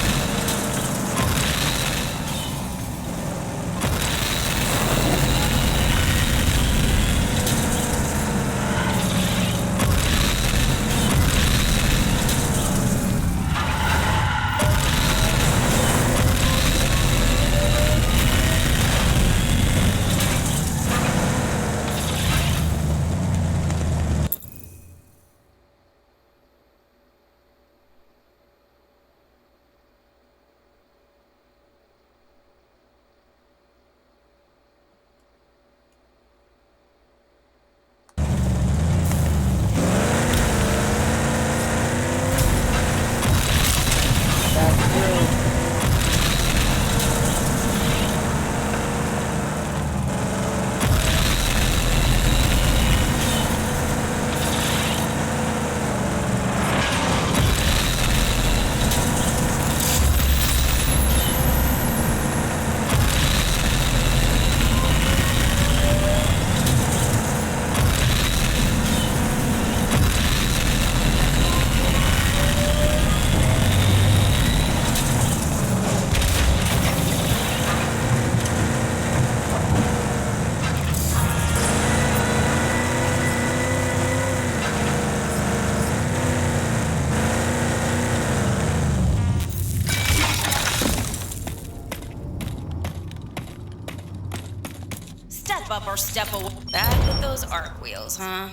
Up or step away. Bad with those arc wheels, huh?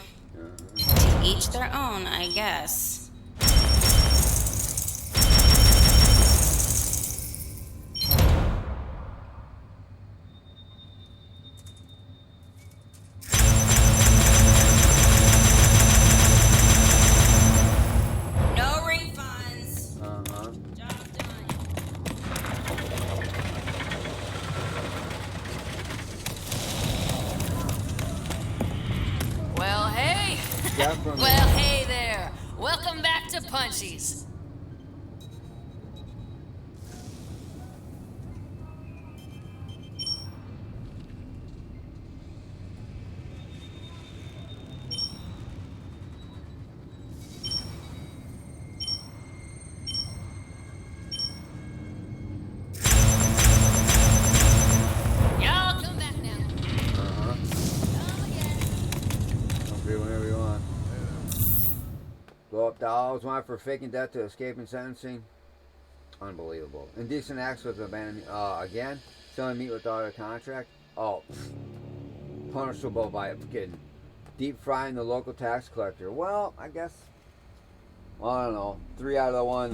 To each their own, I guess. No refunds. Job done. Well, hey. Definitely. Well, hey there. Welcome back to Punchies. Y'all come back now. Okay, whenever you want. Blow up dolls. Wanted for faking death to escaping sentencing. Unbelievable. Indecent acts with abandonment. Again, selling meat without a contract. Oh, punishable by getting deep frying the local tax collector. Well, I guess. Well, I don't know. 3 out of the 1.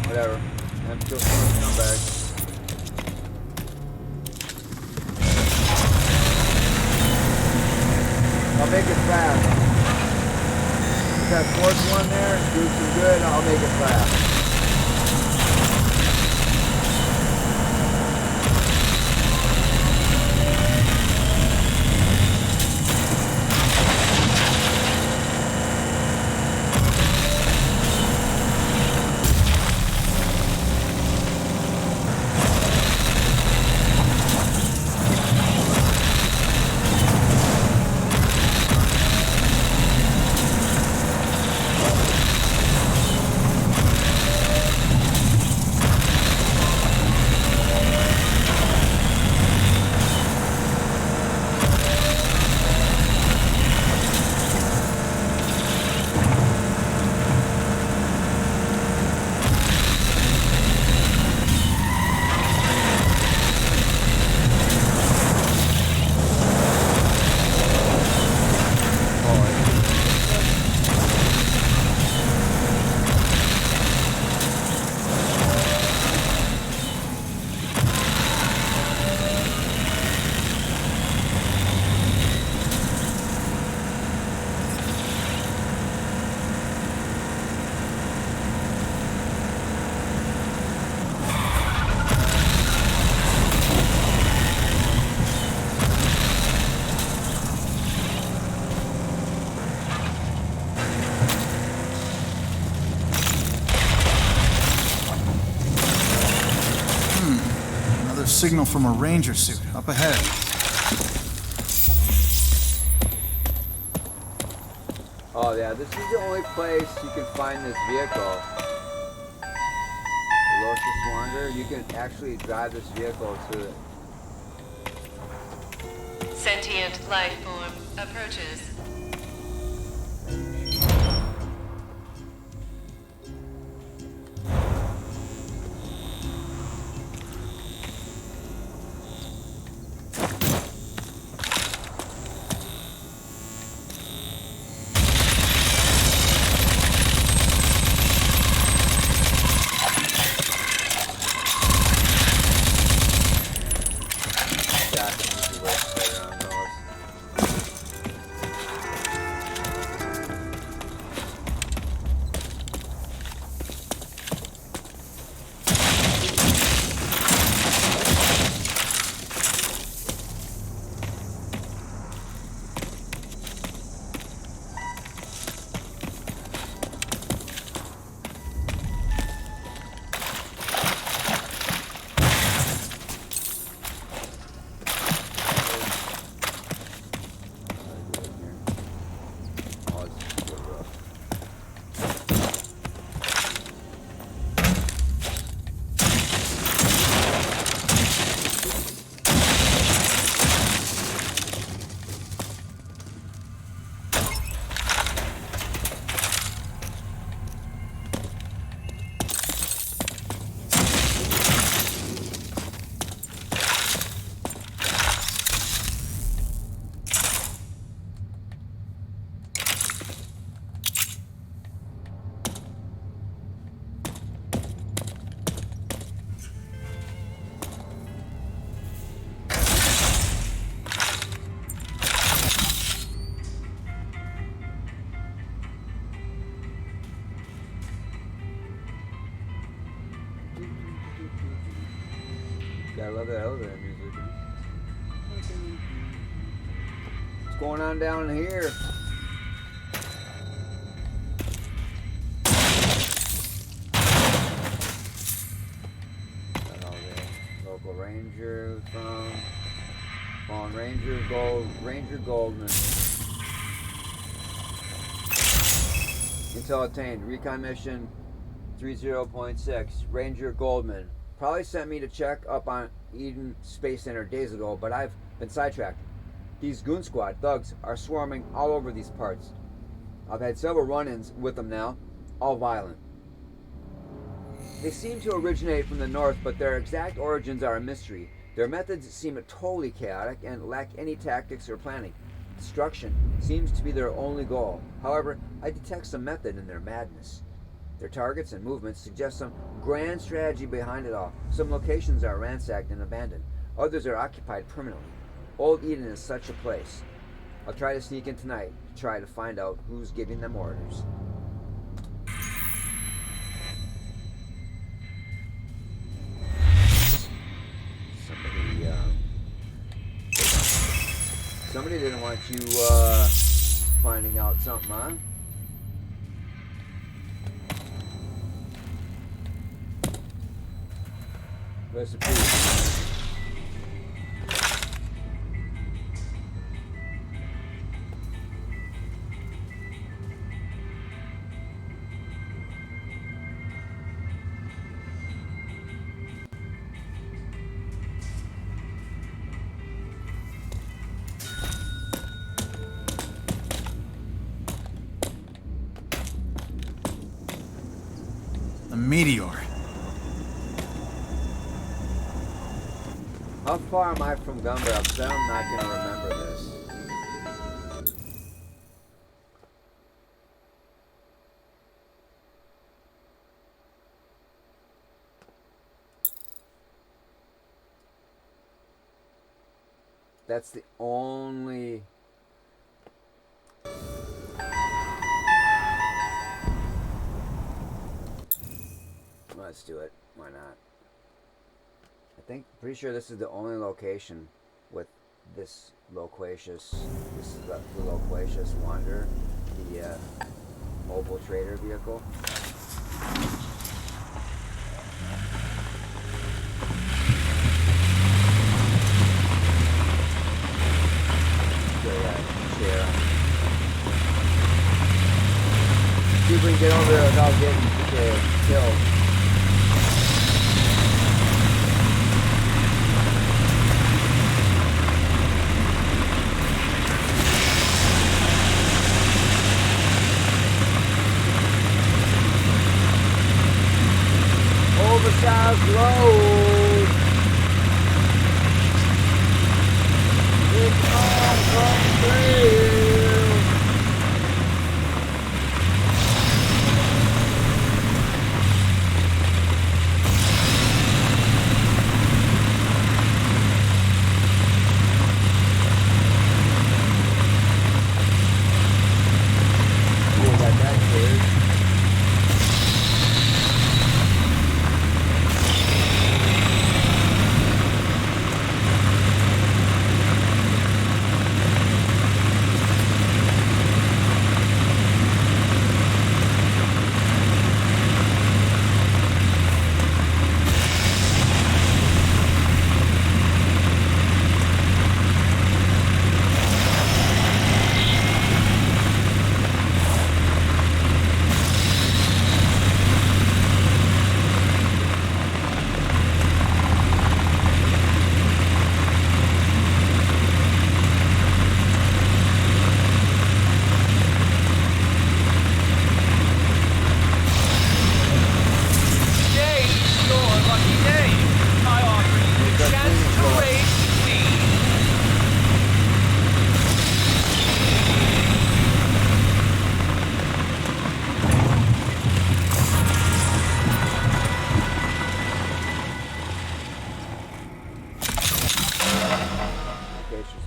Whatever. I'm still scumbag. I'll make it fast. If that fourth one there do some good, I'll make it fast. of signal from a ranger suit up ahead. Oh yeah, this is the only place you can find this vehicle. The Lotus Wanderer. You can actually drive this vehicle to the... Sentient life form approaches. I love that elevator music. What's going on down here? Local ranger from Fallen Ranger Goldman. Intel obtained. Recon mission 30.6. Ranger Goldman. Probably sent me to check up on Eden Space Center days ago, but I've been sidetracked. These goon squad thugs are swarming all over these parts. I've had several run-ins with them now, all violent. They seem to originate from the north, but their exact origins are a mystery. Their methods seem totally chaotic and lack any tactics or planning. Destruction seems to be their only goal. However, I detect some method in their madness. Their targets and movements suggest some grand strategy behind it all. Some locations are ransacked and abandoned. Others are occupied permanently. Old Eden is such a place. I'll try to sneak in tonight to try to find out who's giving them orders. Somebody didn't want you finding out something, huh? Recipe. A meteor. How far am I from Gumbel? Because I'm not going to remember this. That's the only... Let's do it. Why not? Pretty sure this is the only location with this loquacious. This is the loquacious Wanderer, the mobile trader vehicle. without getting killed. Oversized load. It's on from trail.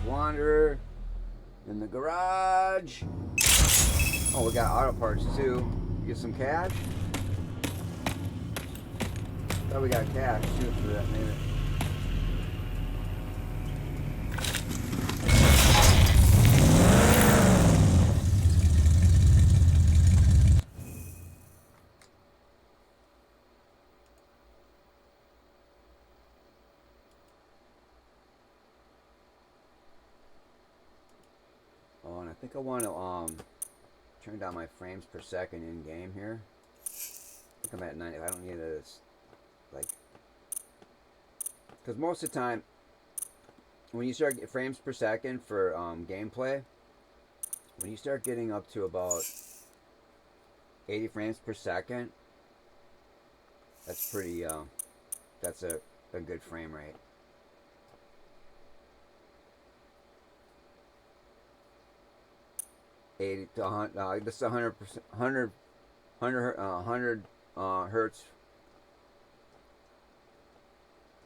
Wanderer in the garage. Oh, we got auto parts too. Get some cash. Thought we got cash too for that minute. Oh, and I think I want to turn down my frames per second in game here. I think I'm at 90. I don't need this, like, because most of the time when you start getting frames per second for gameplay, when you start getting up to about 80 frames per second, that's pretty that's a good frame rate. This is 100%, 100 hertz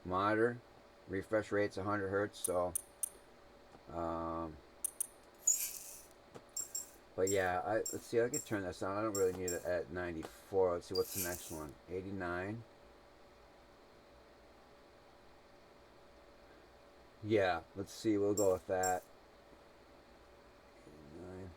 monitor. Refresh rate's 100 hertz. So, but yeah, let's see. I can turn this on. I don't really need it at 94. Let's see what's the next one. 89. Yeah, let's see. We'll go with that. 89.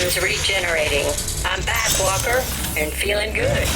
Systems regenerating. I'm back, Walker, and feeling good.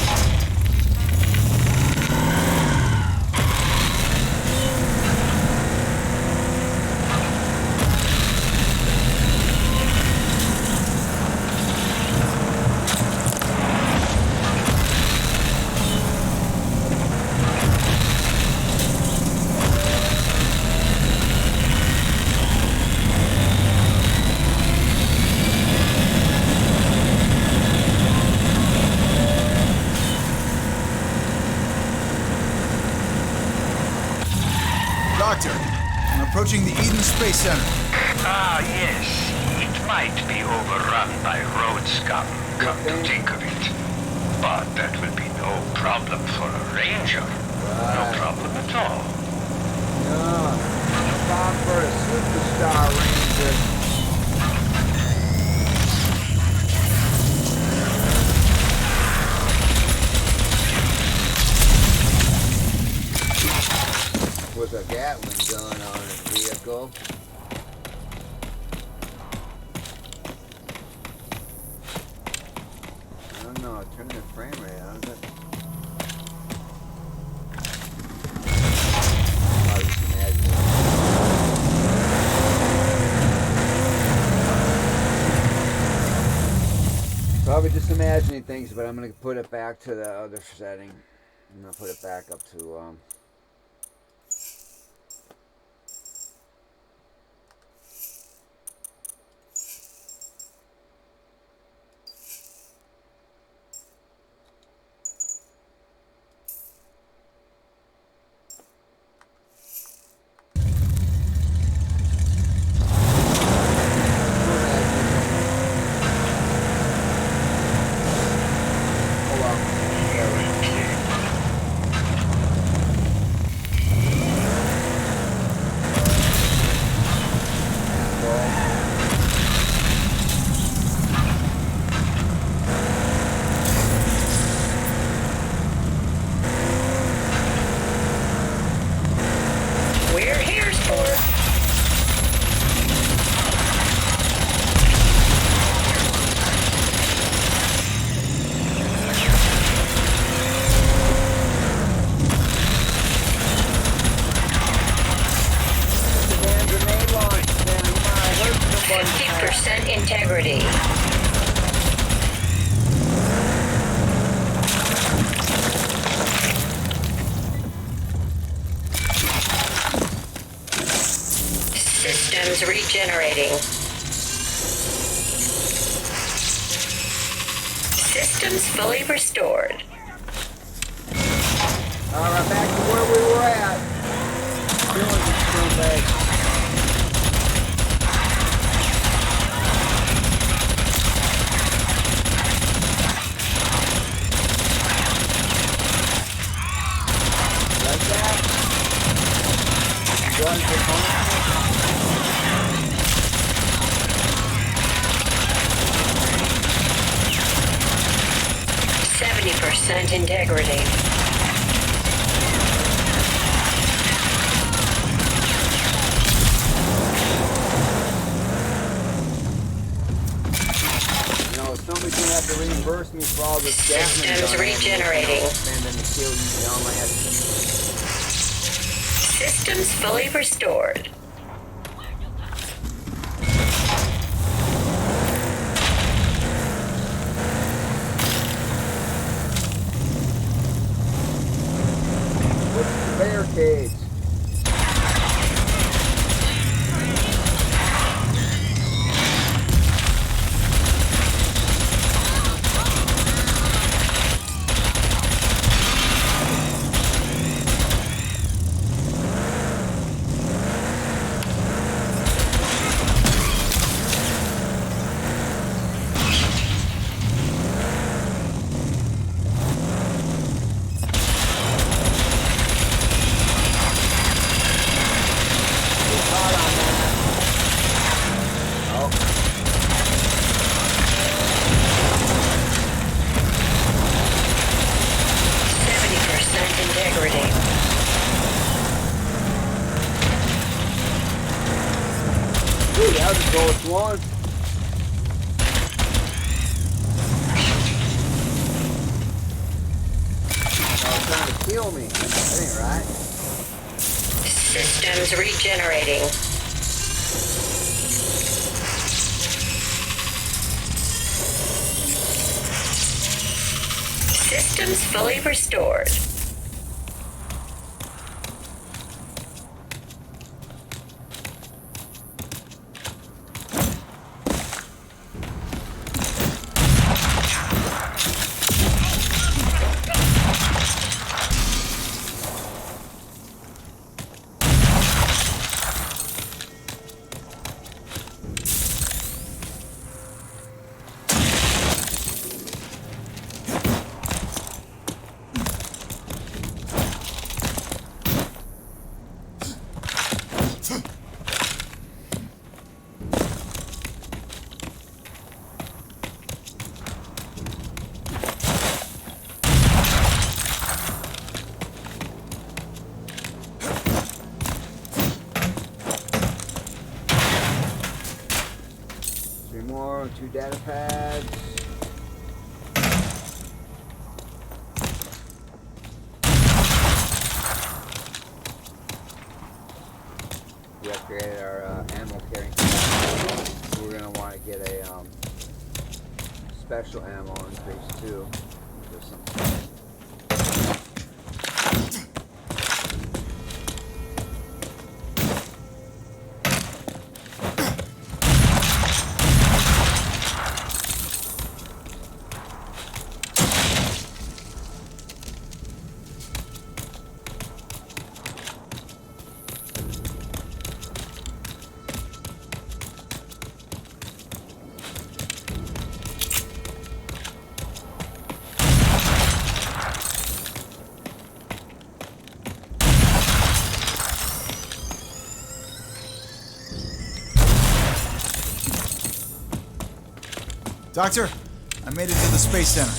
Doctor, I'm approaching the Eden Space Center. Ah, yes. It might be overrun by road scum, come to think of it. But that will be no problem for a ranger. No problem at all. No. Time for a superstar ranger. With a Gatling gun on his vehicle. I don't know, turn the frame rate on. I just imagine probably just imagining things, but I'm gonna put it back to the other setting. I'm gonna put it back up to Integrity. Systems regenerating. Systems fully restored. Alright, back to where we were at. Doing this scumbag. Integrity. No, somebody's gonna have to reimburse me for all this Systems regenerating. Systems fully restored. Barricades. trying to kill me. That ain't right. Systems regenerating. Systems fully restored. More, 2 data pads. We upgraded our ammo carrying capacity. We're gonna want to get a special ammo increase too. There's something. Doctor, I made it to the Space Center.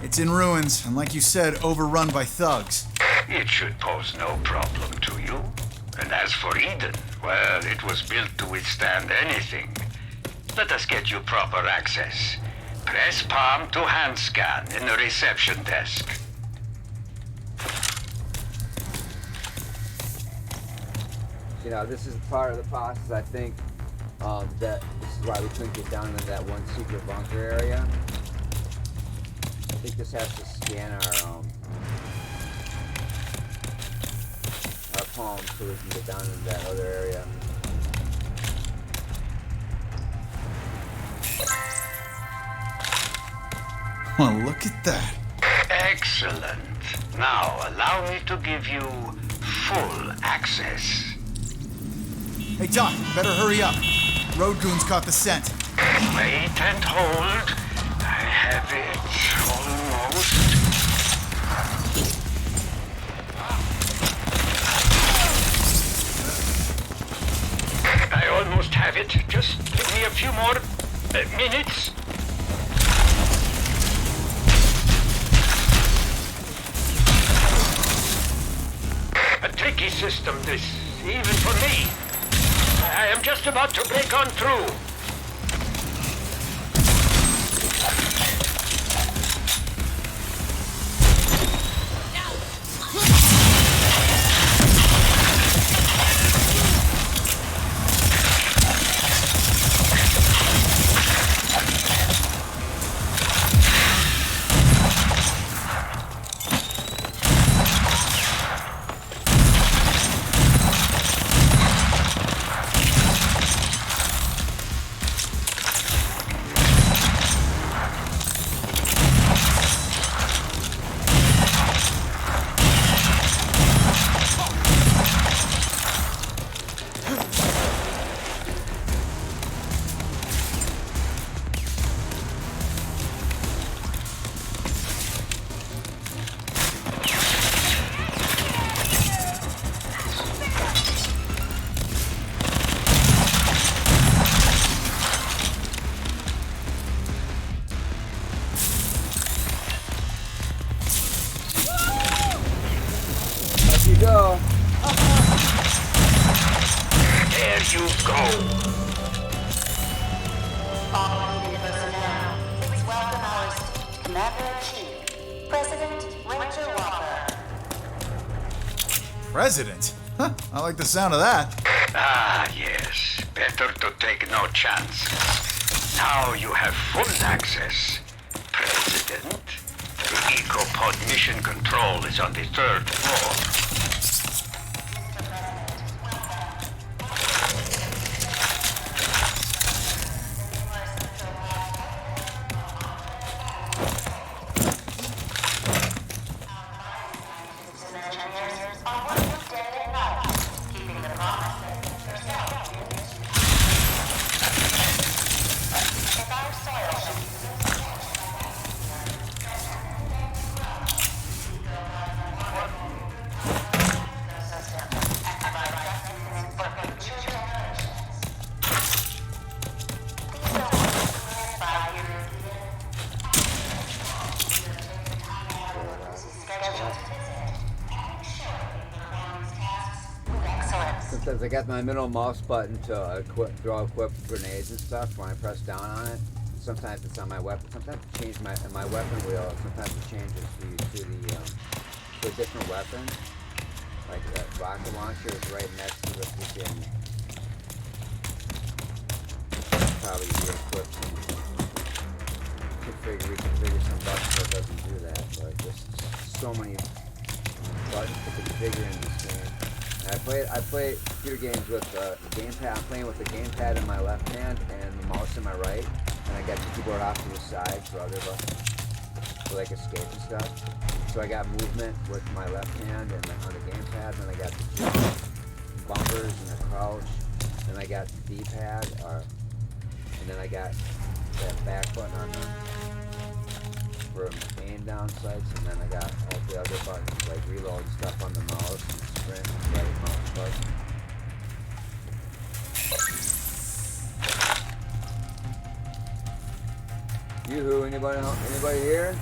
It's in ruins, and like you said, overrun by thugs. It should pose no problem to you. And as for Eden, well, it was built to withstand anything. Let us get you proper access. Press palm to hand scan in the reception desk. You know, this is part of the process, I think, that this is why we couldn't get down into that one secret bunker area. I think this has to scan our palms so we can get down into that other area. Well, look at that. Excellent. Now, allow me to give you full access. Hey, Doc, better hurry up. Road goons caught the scent. Wait and hold. I have it almost. I almost have it. Just give me a few more minutes. A tricky system, this, even for me. I am just about to break on through. Go. There you go. All unit personnel, please welcome our esteemed Commander-in-Chief, President Ranger Walker. President? Huh, I like the sound of that. Ah, yes. Better to take no chance. Now you have full access, President. The EcoPod mission control is on the 3rd floor. Sometimes I got my middle mouse button to draw equip grenades and stuff when I press down on it. Sometimes it's on my weapon. Sometimes it changes my weapon wheel. Sometimes it changes to a different weapon. Like that rocket launcher is right next to the freaking. Probably re-equip some. Reconfigure some buttons so it doesn't do that. But just so many buttons to configure in this game. I play computer games with the gamepad. I'm playing with the gamepad in my left hand and the mouse in my right, and I got the keyboard off to the side for other buttons, for like escape and stuff. So I got movement with my left hand and on the gamepad, and then I got the jump, bumpers and the crouch, then I got the D-pad, and then I got that back button on the for aim down sights, and then I got all the other buttons like reload stuff on the mouse and sprint and right mouse button. Yoo-hoo, anybody here?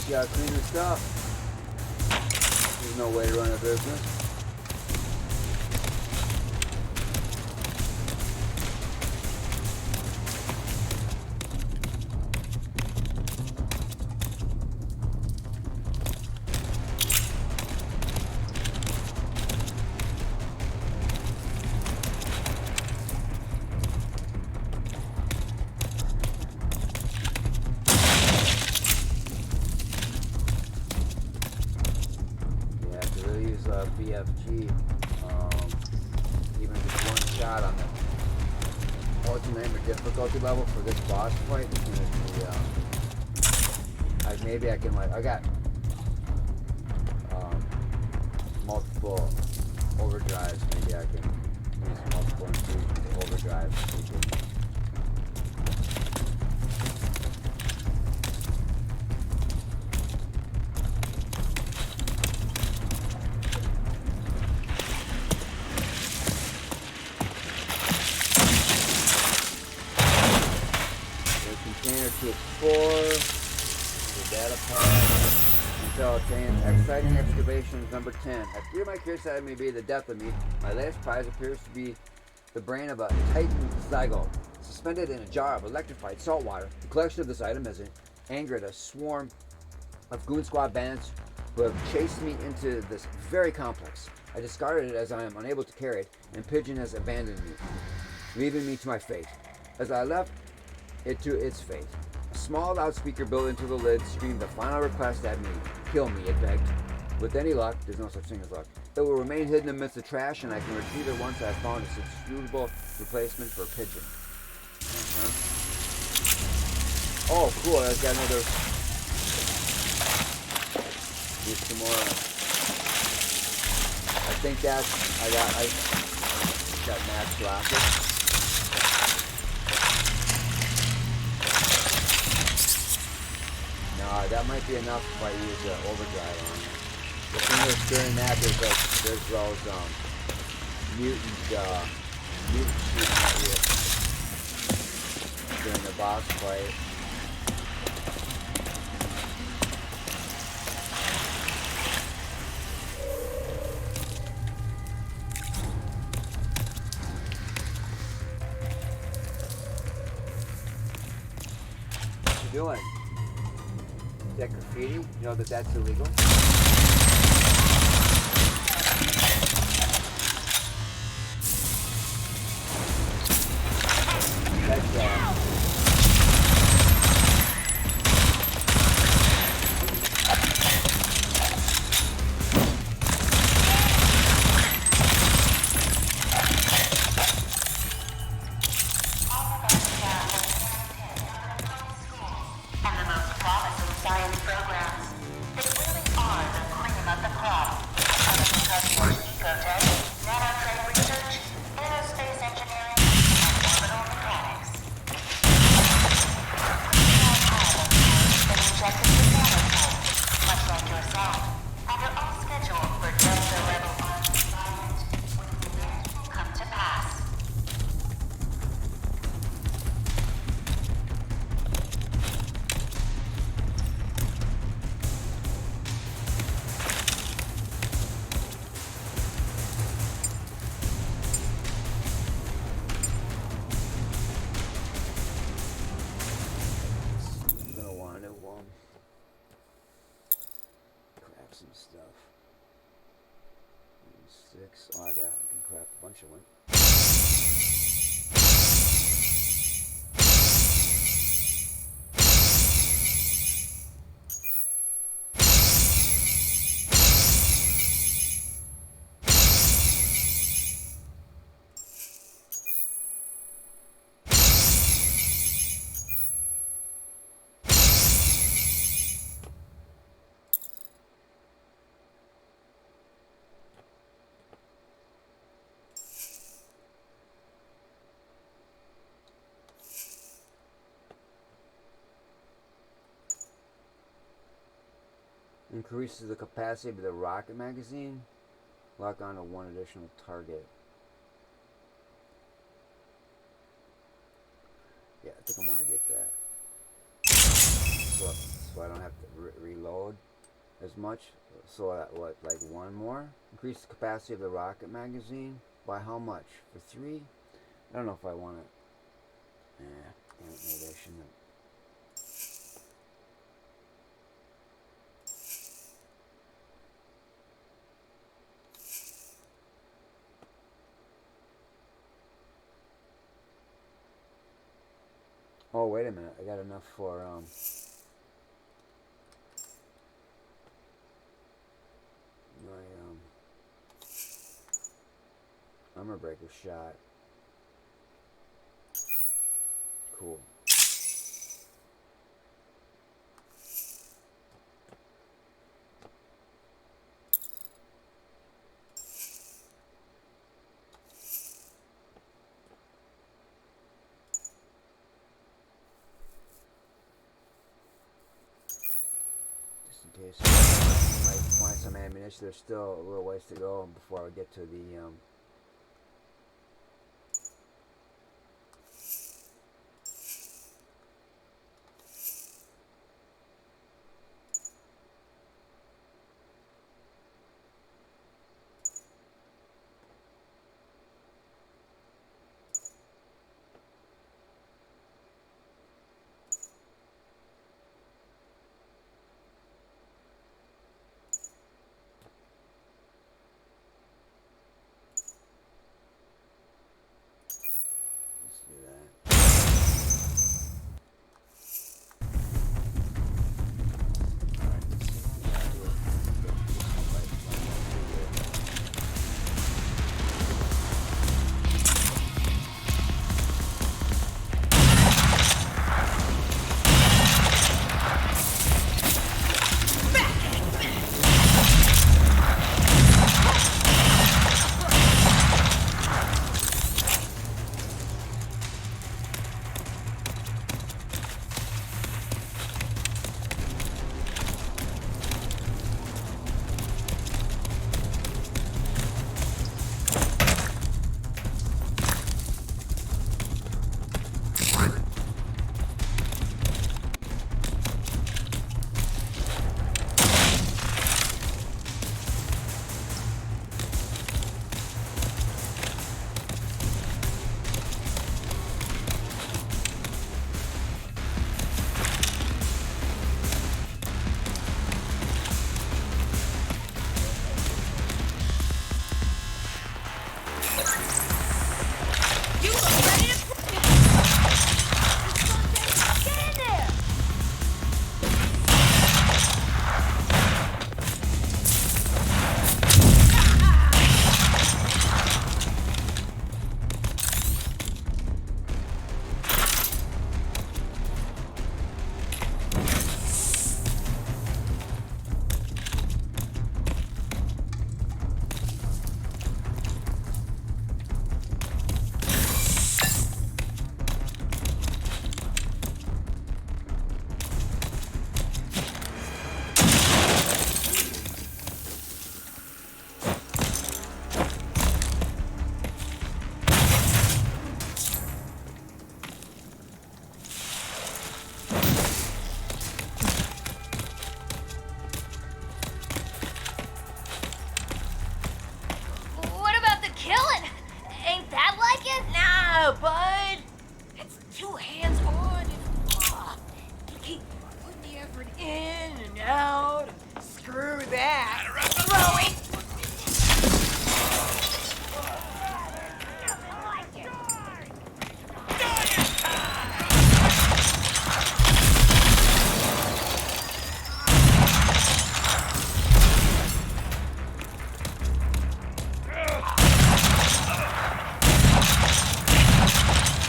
just gotta clean this up. There's no way to run a business. BFG, even just one shot on the ultimate difficulty level for this boss fight is going to be, maybe I can, like, I got multiple overdrives, maybe I can use multiple infusions of overdrive. To explore the data pod until obtained. Exciting excavations number 10. I fear my curiosity may be the death of me. My latest prize appears to be the brain of a Titan zygote, suspended in a jar of electrified salt water. The collection of this item has angered a swarm of Goon Squad bandits who have chased me into this very complex. I discarded it as I am unable to carry it, and Pigeon has abandoned me, leaving me to my fate. As I left it to its fate, a small loudspeaker built into the lid screamed the final request at me. Kill me, it begged. With any luck, there's no such thing as luck, it will remain hidden amidst the trash, and I can retrieve it once I've found a suitable replacement for a pigeon. Oh, cool, I've got another... Here's some more... I think that's... I got max rockets. That might be enough if I use overdrive on it. The thing is, during that, there's those mutant shooting during the boss fight. What you doing? That graffiti, you know that's illegal. That's some stuff. 6. Oh, I can craft a bunch of them. Increases the capacity of the rocket magazine. Lock on to one additional target. Yeah, I think I'm gonna get that. So so I don't have to reload as much. So what, like one more? Increase the capacity of the rocket magazine by how much? For 3? I don't know if I want it. Damn it, maybe I shouldn't have. Oh, wait a minute. I got enough for, my, armor breaker shot. Cool. In case I might find some ammunition. There's still a little ways to go before I get to the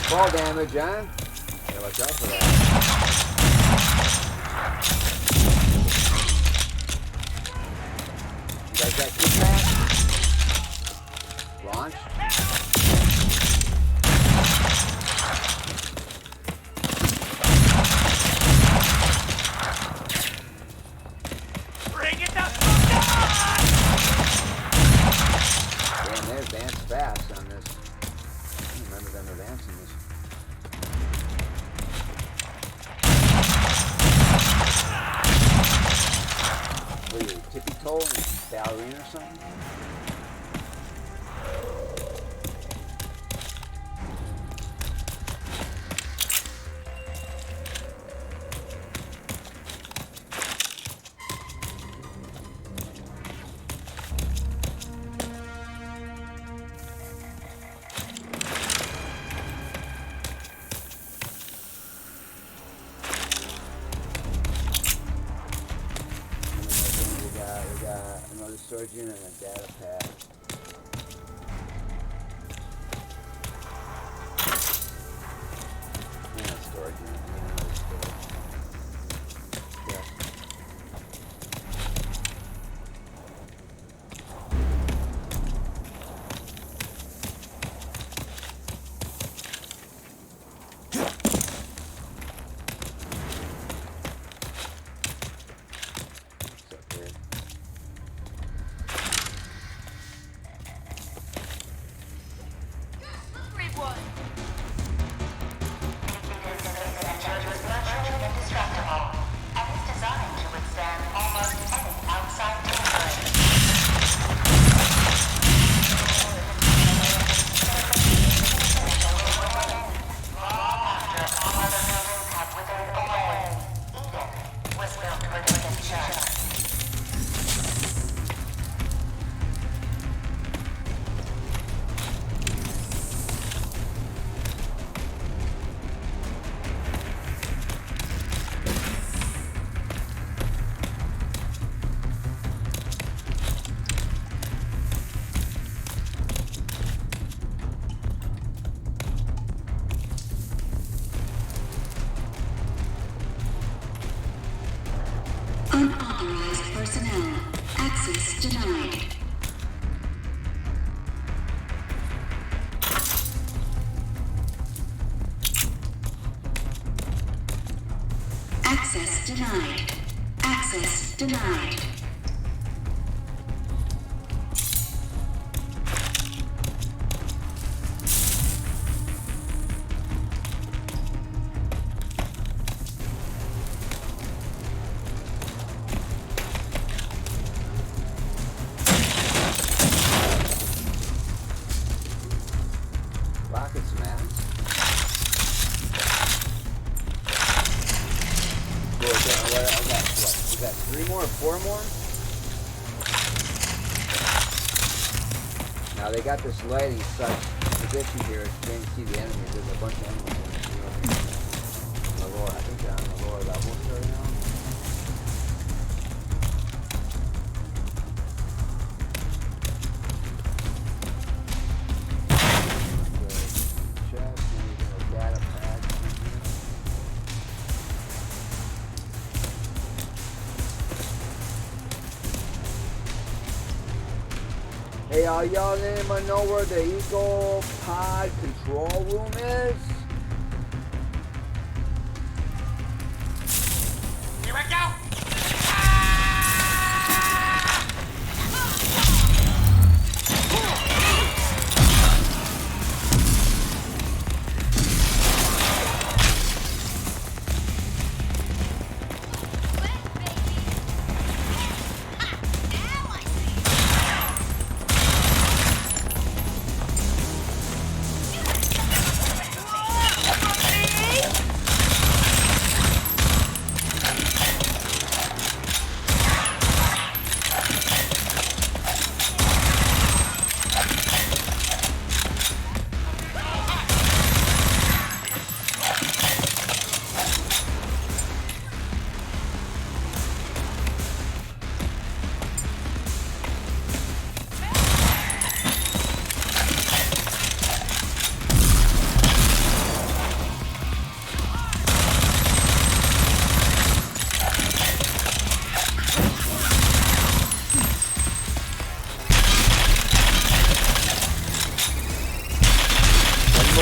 fall damage, huh? Yeah, watch out for that. You guys got kickback? Launch. Bring it up! Damn, they advance fast on this. I don't remember them advancing this. unit and a data pad. And a storage unit. And another storage. Yeah. Unauthorized personnel. Access denied. Access denied. Access denied. Rocket smash. We got 3 more, 4 more? Now they got this lighting such position here, you can't see the enemies. There's a bunch of enemies in the lower. I think they're on the lower levels right now. Hey, y'all anyone know where the Eagle Pod control room is? Here we go!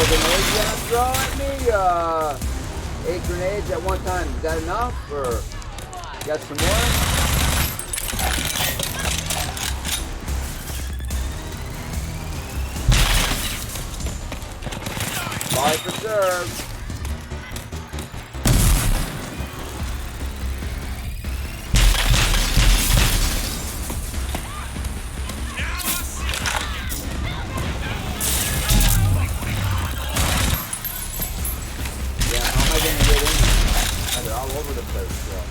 Grenades you want to throw at me? 8 grenades at one time. Is that enough? Or you got some more? Body preserved. All over the place, yeah.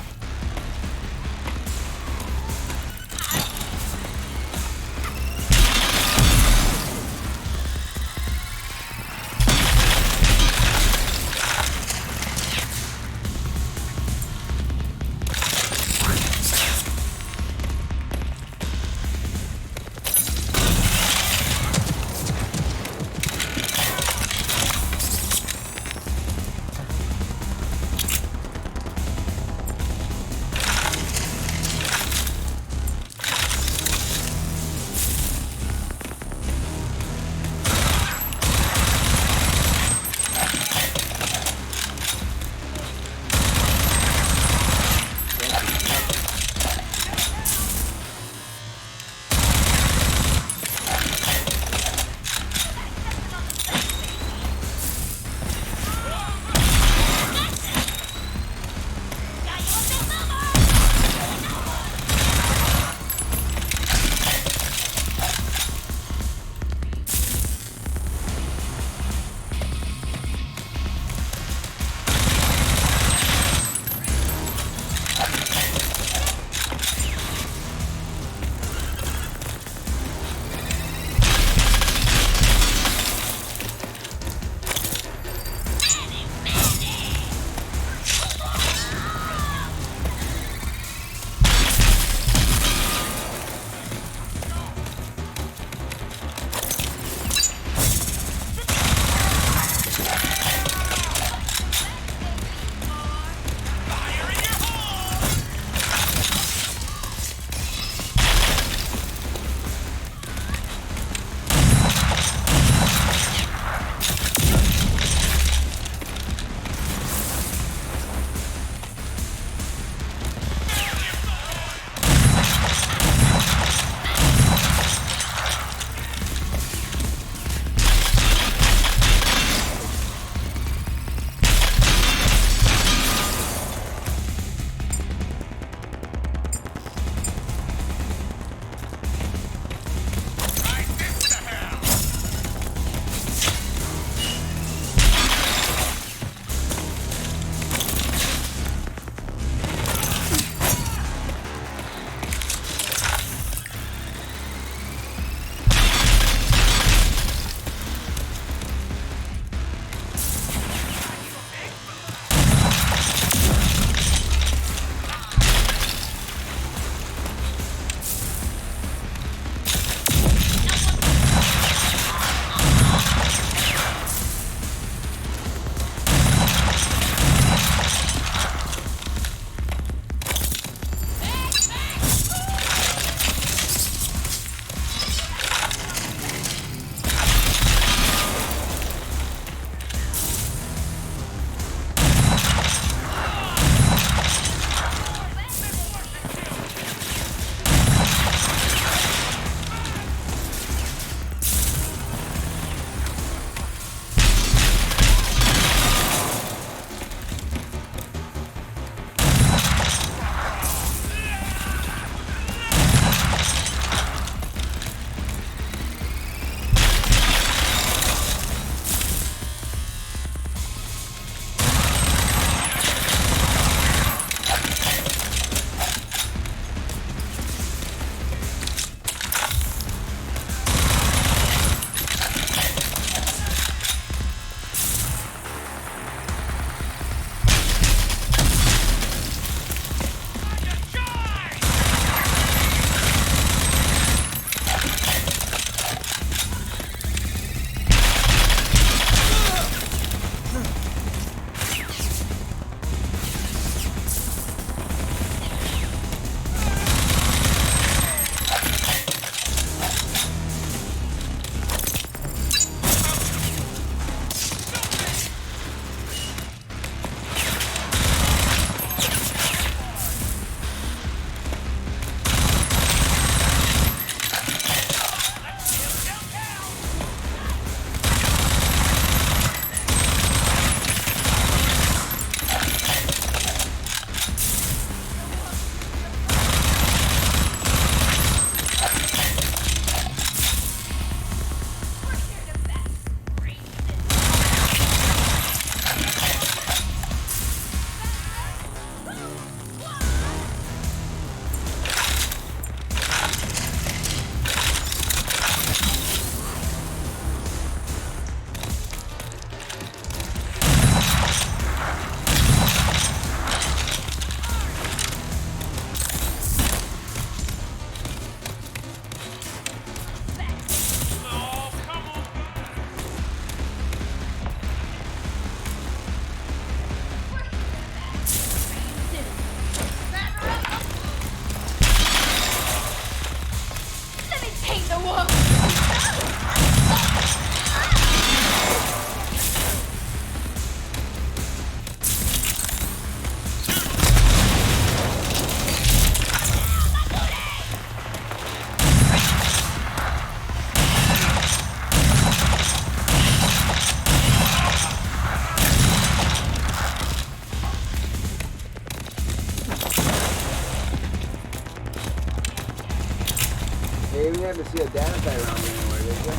see a data site around here anywhere, did you?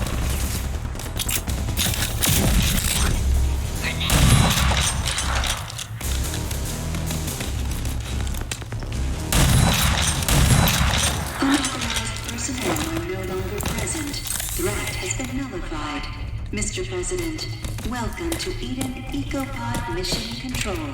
Unauthorized personnel are no longer present. Threat has been nullified. Mr. President, welcome to Eden EcoPod Mission Control.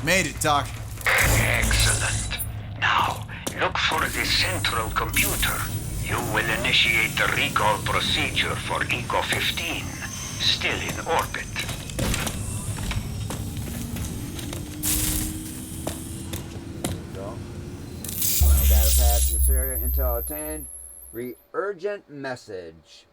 Made it, Doc. Excellent. Now, look for the central computer. You will initiate the recall procedure for Eco 15, still in orbit. Data path to this area. Intel attained. Urgent message.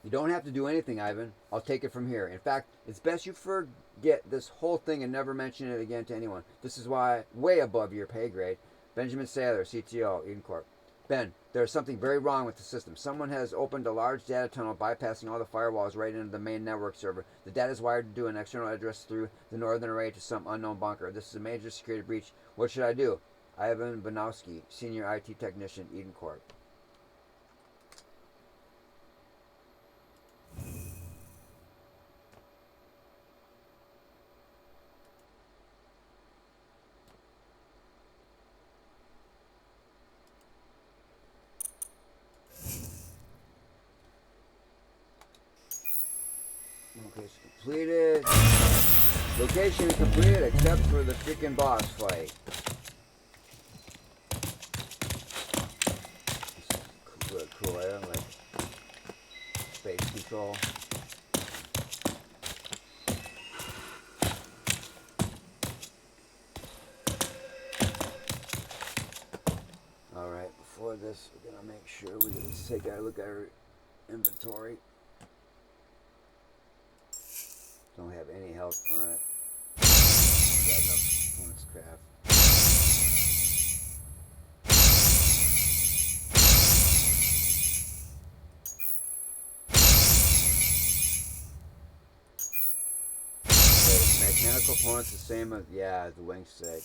You don't have to do anything, Ivan. I'll take it from here. In fact, it's best you forget this whole thing and never mention it again to anyone. This is why way above your pay grade. Benjamin Saylor, CTO, Eden Corp. Ben, there is something very wrong with the system. Someone has opened a large data tunnel bypassing all the firewalls right into the main network server. The data is wired to an external address through the northern array to some unknown bunker. This is a major security breach. What should I do? Ivan Banowski, Senior IT Technician, Eden Corp. Location completed. Location completed except for the freaking boss fight. Cool, I don't like space control. Alright, before this, we're gonna make sure we take a look at our inventory. Don't have any health on it. Got enough components craft. Mechanical components the same as the wing stick.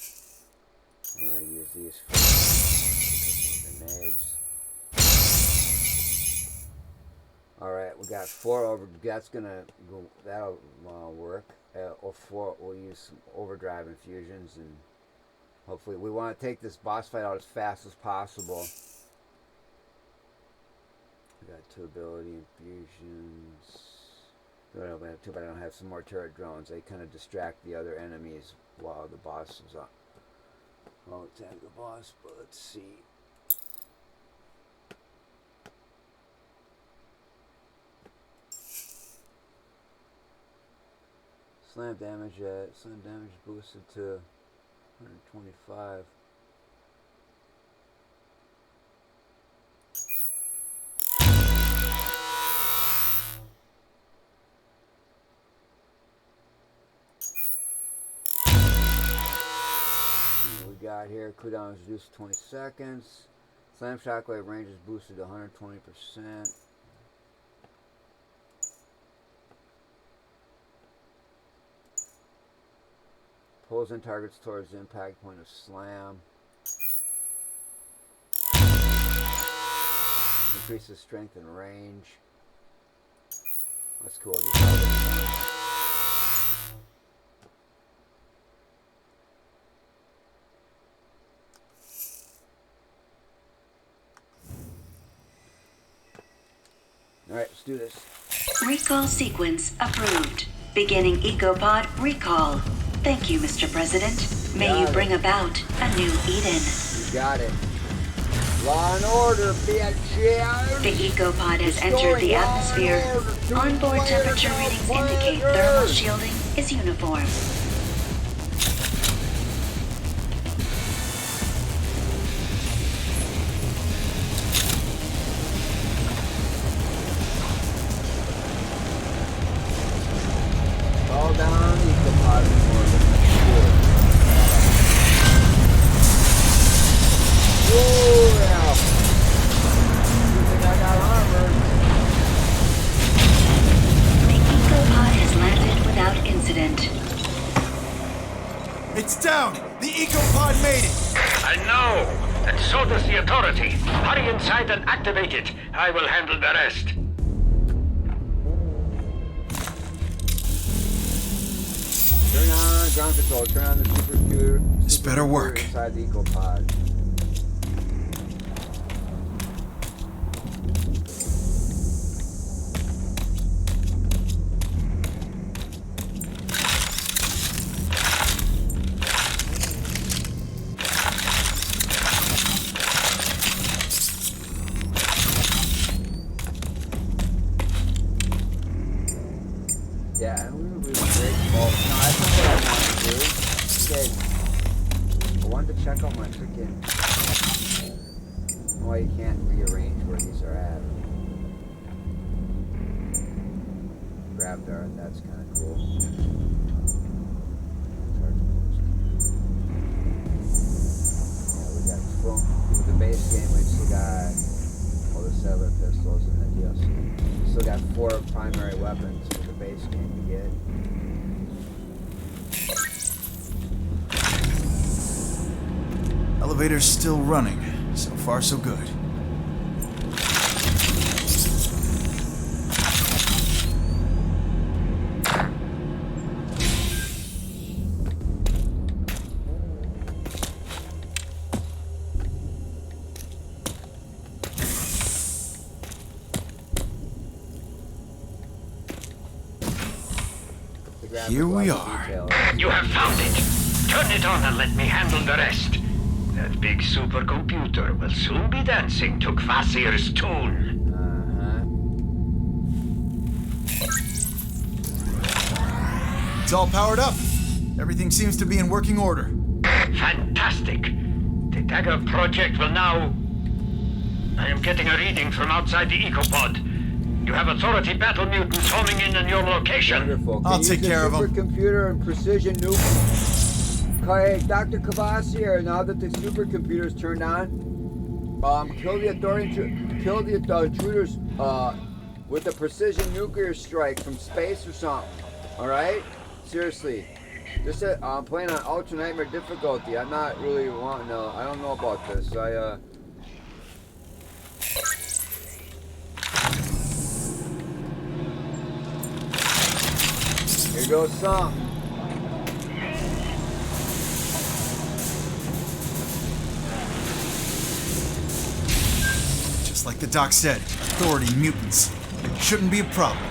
I'm gonna use these for grenades. Alright, we got 4 over. That's gonna go. That'll work. Or 4. We'll use some overdrive infusions and hopefully we want to take this boss fight out as fast as possible. We got 2 ability infusions. Too bad I don't have some more turret drones. They kind of distract the other enemies while the boss is on. Well, attack the boss, but let's see. Slam damage boosted to 125. We got here, cooldown is reduced to 20 seconds. Slam shockwave range is boosted to 120%. Pulls in targets towards the impact point of slam. Increases strength and range. That's cool. Alright, let's do this. Recall sequence approved. Beginning EcoPod recall. Thank you, Mr. President. May you bring about a new Eden. You got it. Law and order, bitches! The EcoPod has entered the atmosphere. Onboard temperature readings indicate thermal shielding is uniform. The ecopod made it! I know, and so does the authority. Hurry inside and activate it. I will handle the rest. Turn on ground control. Turn on the supercomputer. This better work. Inside the ecopod. Yeah, I'm gonna really break. Well, no, that's not what I wanted to do. Okay, I wanted to check out my freaking. Why you can't rearrange where these are at. Grab dart, that's kind of cool. Yeah, we got with the base game. We still got all the cellular pistols and the DLC. We still got 4 primary weapons for the base game to get. Elevator's still running. So far, so good. Here we are. You have found it. Turn it on and let me handle the rest. That big supercomputer will soon be dancing to Kvasir's tune. It's all powered up. Everything seems to be in working order. Fantastic. The Dagger project will now... I am getting a reading from outside the ecopod. You have Authority battle mutants homing in your location. Wonderful. I'll take care of them. Supercomputer and precision nuke. Okay, Dr. Kvasir, now that the supercomputer's turned on, kill the intruders with a precision nuclear strike from space or something. All right? Seriously. This I'm playing on Ultra Nightmare difficulty. I'm not really wanting to. I don't know about this. Here goes some. Just like the doc said, Authority mutants. Shouldn't be a problem.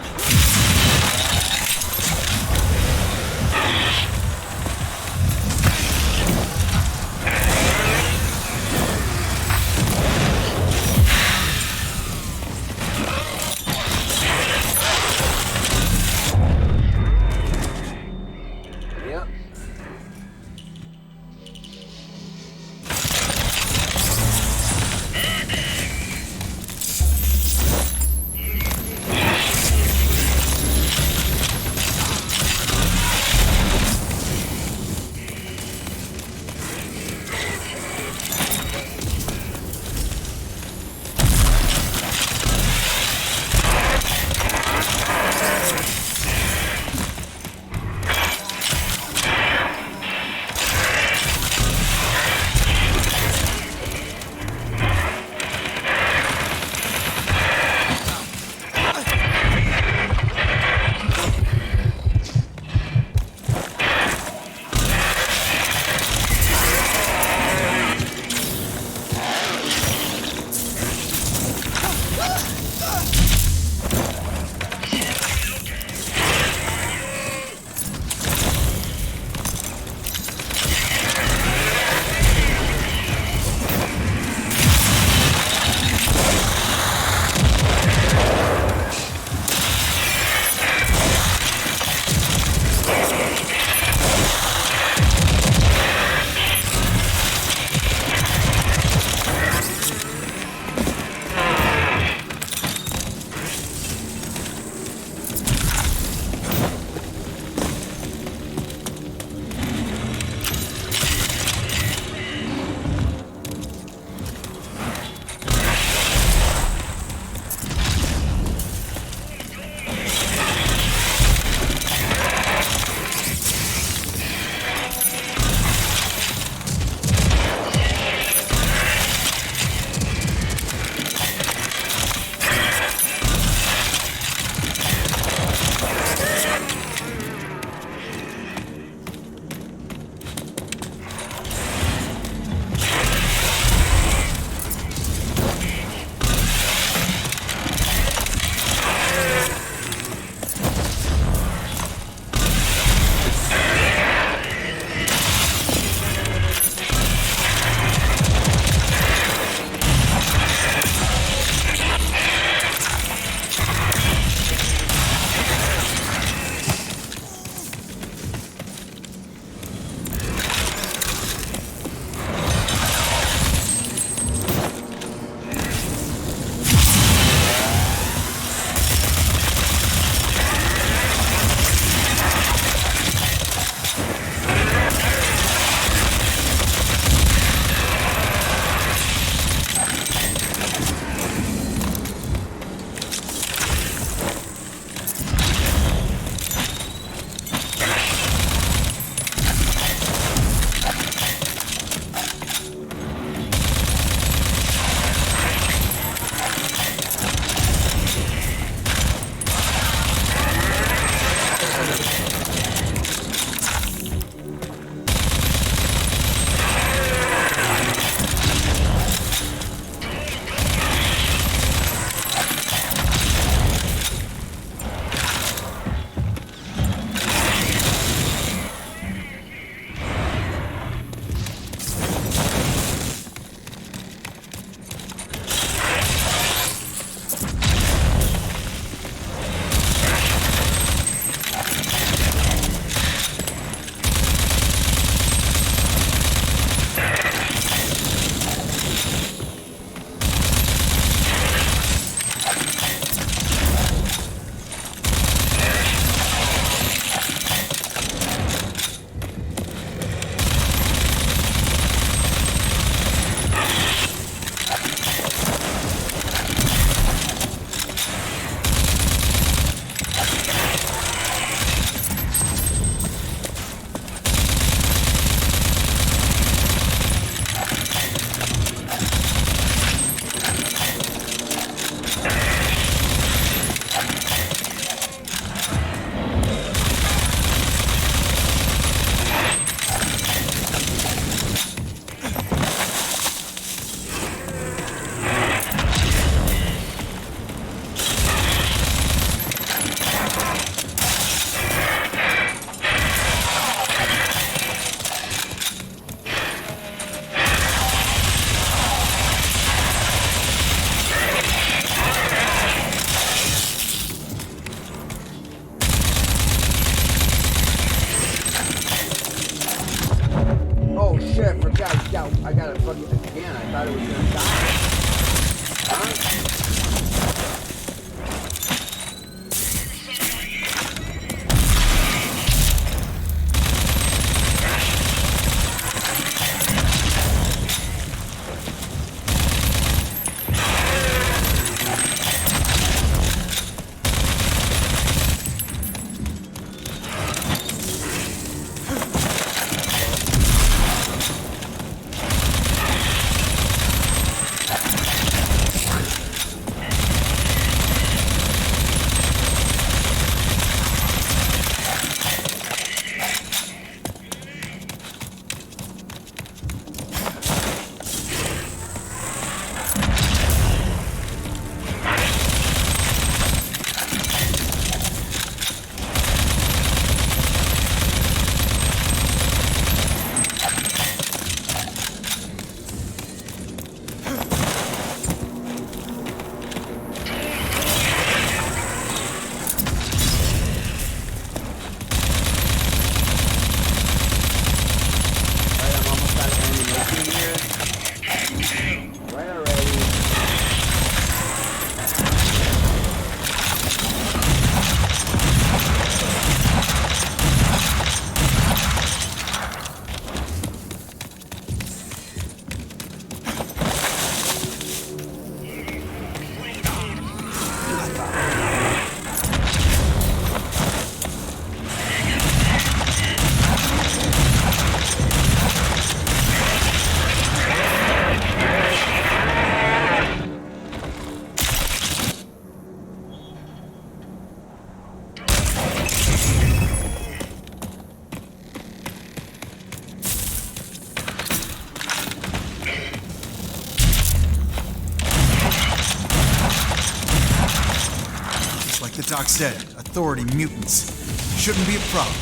Doc said, Authority mutants. Shouldn't be a problem.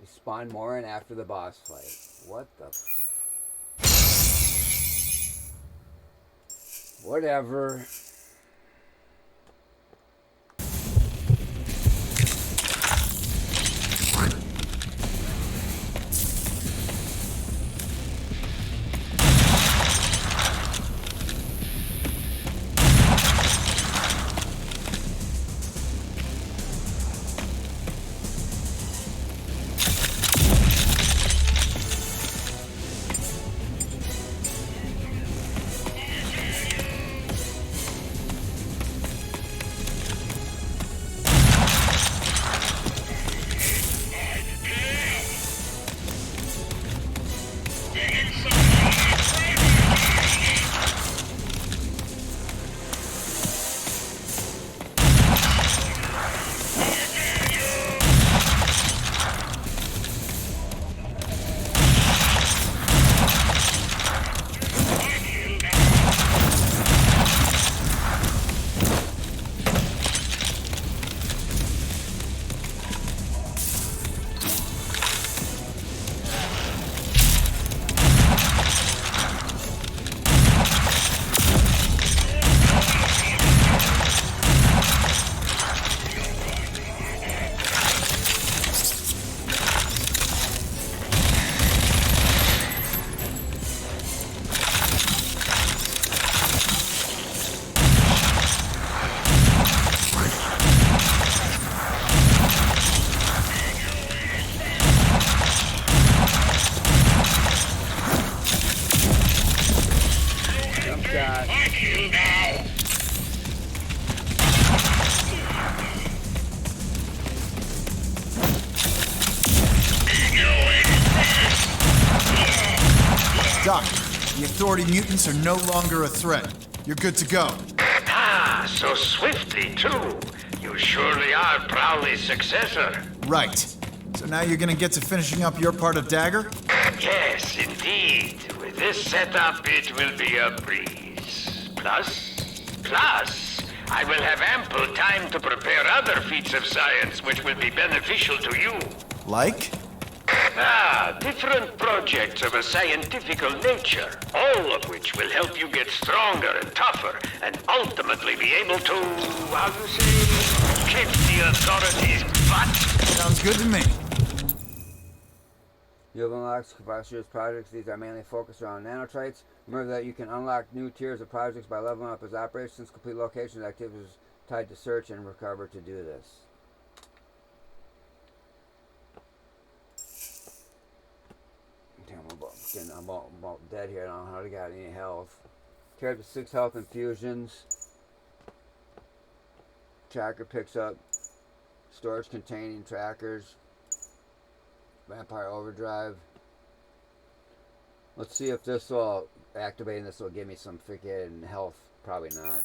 You spawn more in after the boss fight. What the... Whatever. Doc, the Authority mutants are no longer a threat. You're good to go. Ah, so swiftly, too. You surely are Prowley's successor. Right. So now you're gonna get to finishing up your part of Dagger? Yes, indeed. With this setup, it will be a breeze. Plus, I will have ample time to prepare other feats of science which will be beneficial to you. Like? Different projects of a scientifical nature, all of which will help you get stronger and tougher, and ultimately be able to, how you say, kick the authorities' butt. Sounds good to me. You have unlocked Kvasir's projects. These are mainly focused around nanotrites. Remember that you can unlock new tiers of projects by leveling up his operations, complete locations, activities tied to search, and recover to do this. Damn, I'm about dead here. I don't know how to get any health. Carry up to 6 health infusions. Tracker picks up storage containing trackers. Vampire Overdrive. Let's see if this will, activating this will give me some freaking health. Probably not.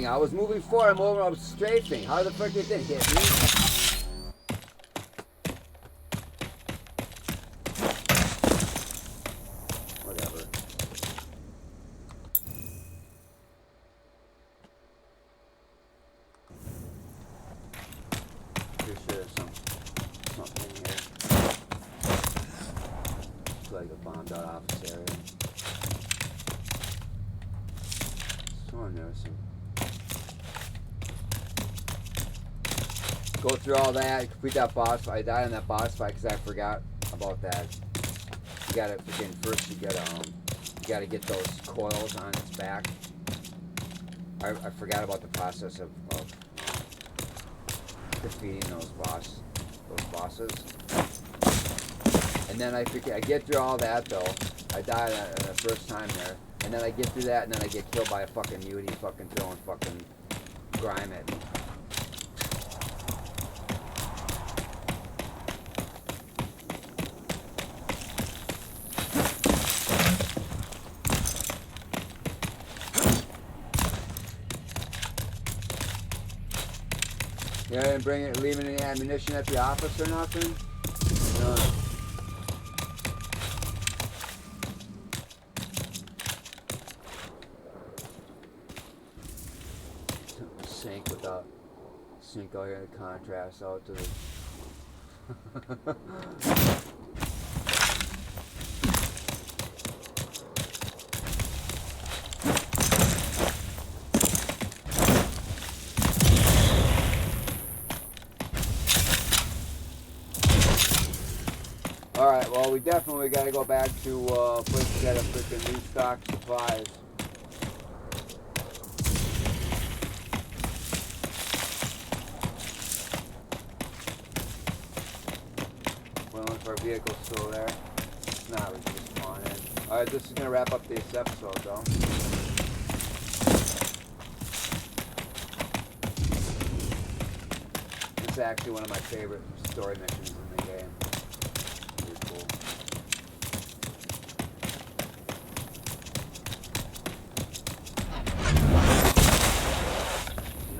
I was moving forward, I'm over, I was strafing. How the fuck did it hit me? Whatever. Pretty sure there's something in here. It's like a bombed out office area. Sworn there was some. Go through all that, complete that boss fight. I died on that boss fight because I forgot about that. You gotta freaking first you gotta get those coils on its back. I forgot about the process of defeating those bosses. And then I get through all that though. I die the first time there, and then I get through that, and then I get killed by a fucking mutie fucking throwing fucking grime at me. You didn't leaving any ammunition at the office or nothing? No. Sink out here in the contrast out to the Alright, well we definitely gotta go back to place to get a freaking restock supplies. If our vehicle's still there. Nah, we can just spawn in. Alright, this is gonna wrap up this episode though. This is actually one of my favorite story missions in the game. Really cool.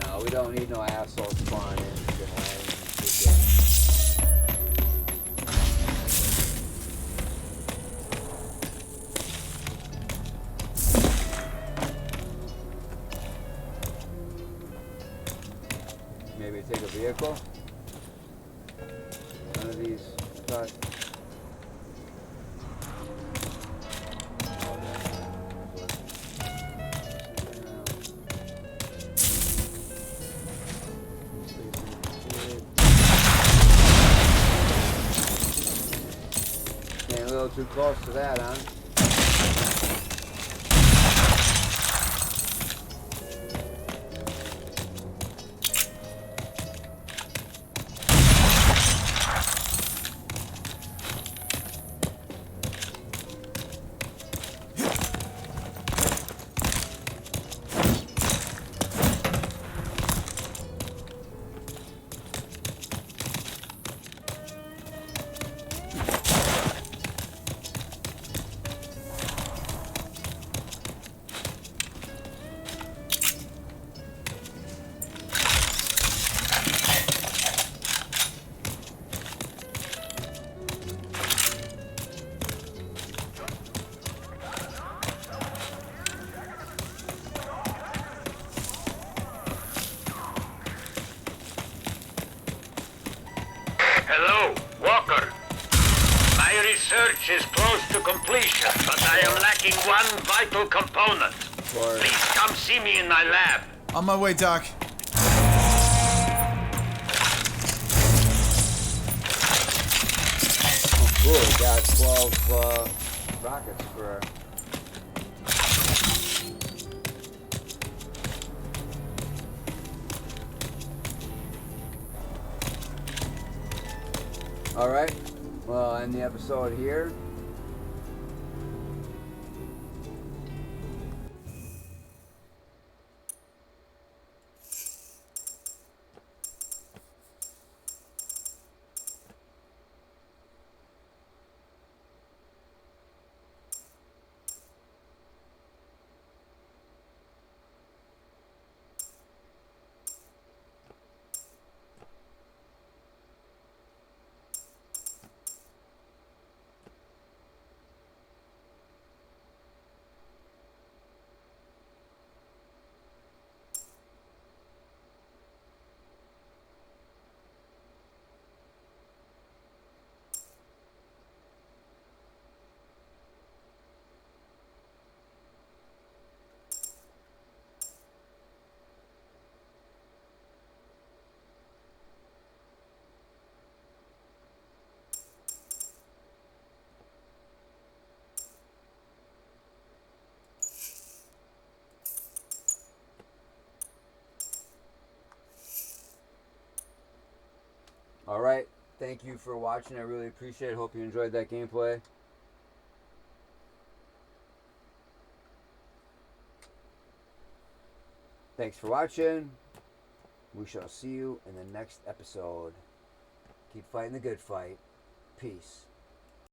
No, we don't need no assholes spawning in. Maybe take a vehicle. None of these cut. Getting a little too close to that, huh? Hello, Walker. My research is close to completion, but I am lacking one vital component. Please come see me in my lab. On my way, Doc. Oh, cool. We got 12 rockets for... Alright, well, I'll end the episode here. Alright, thank you for watching. I really appreciate it. Hope you enjoyed that gameplay. Thanks for watching. We shall see you in the next episode. Keep fighting the good fight. Peace.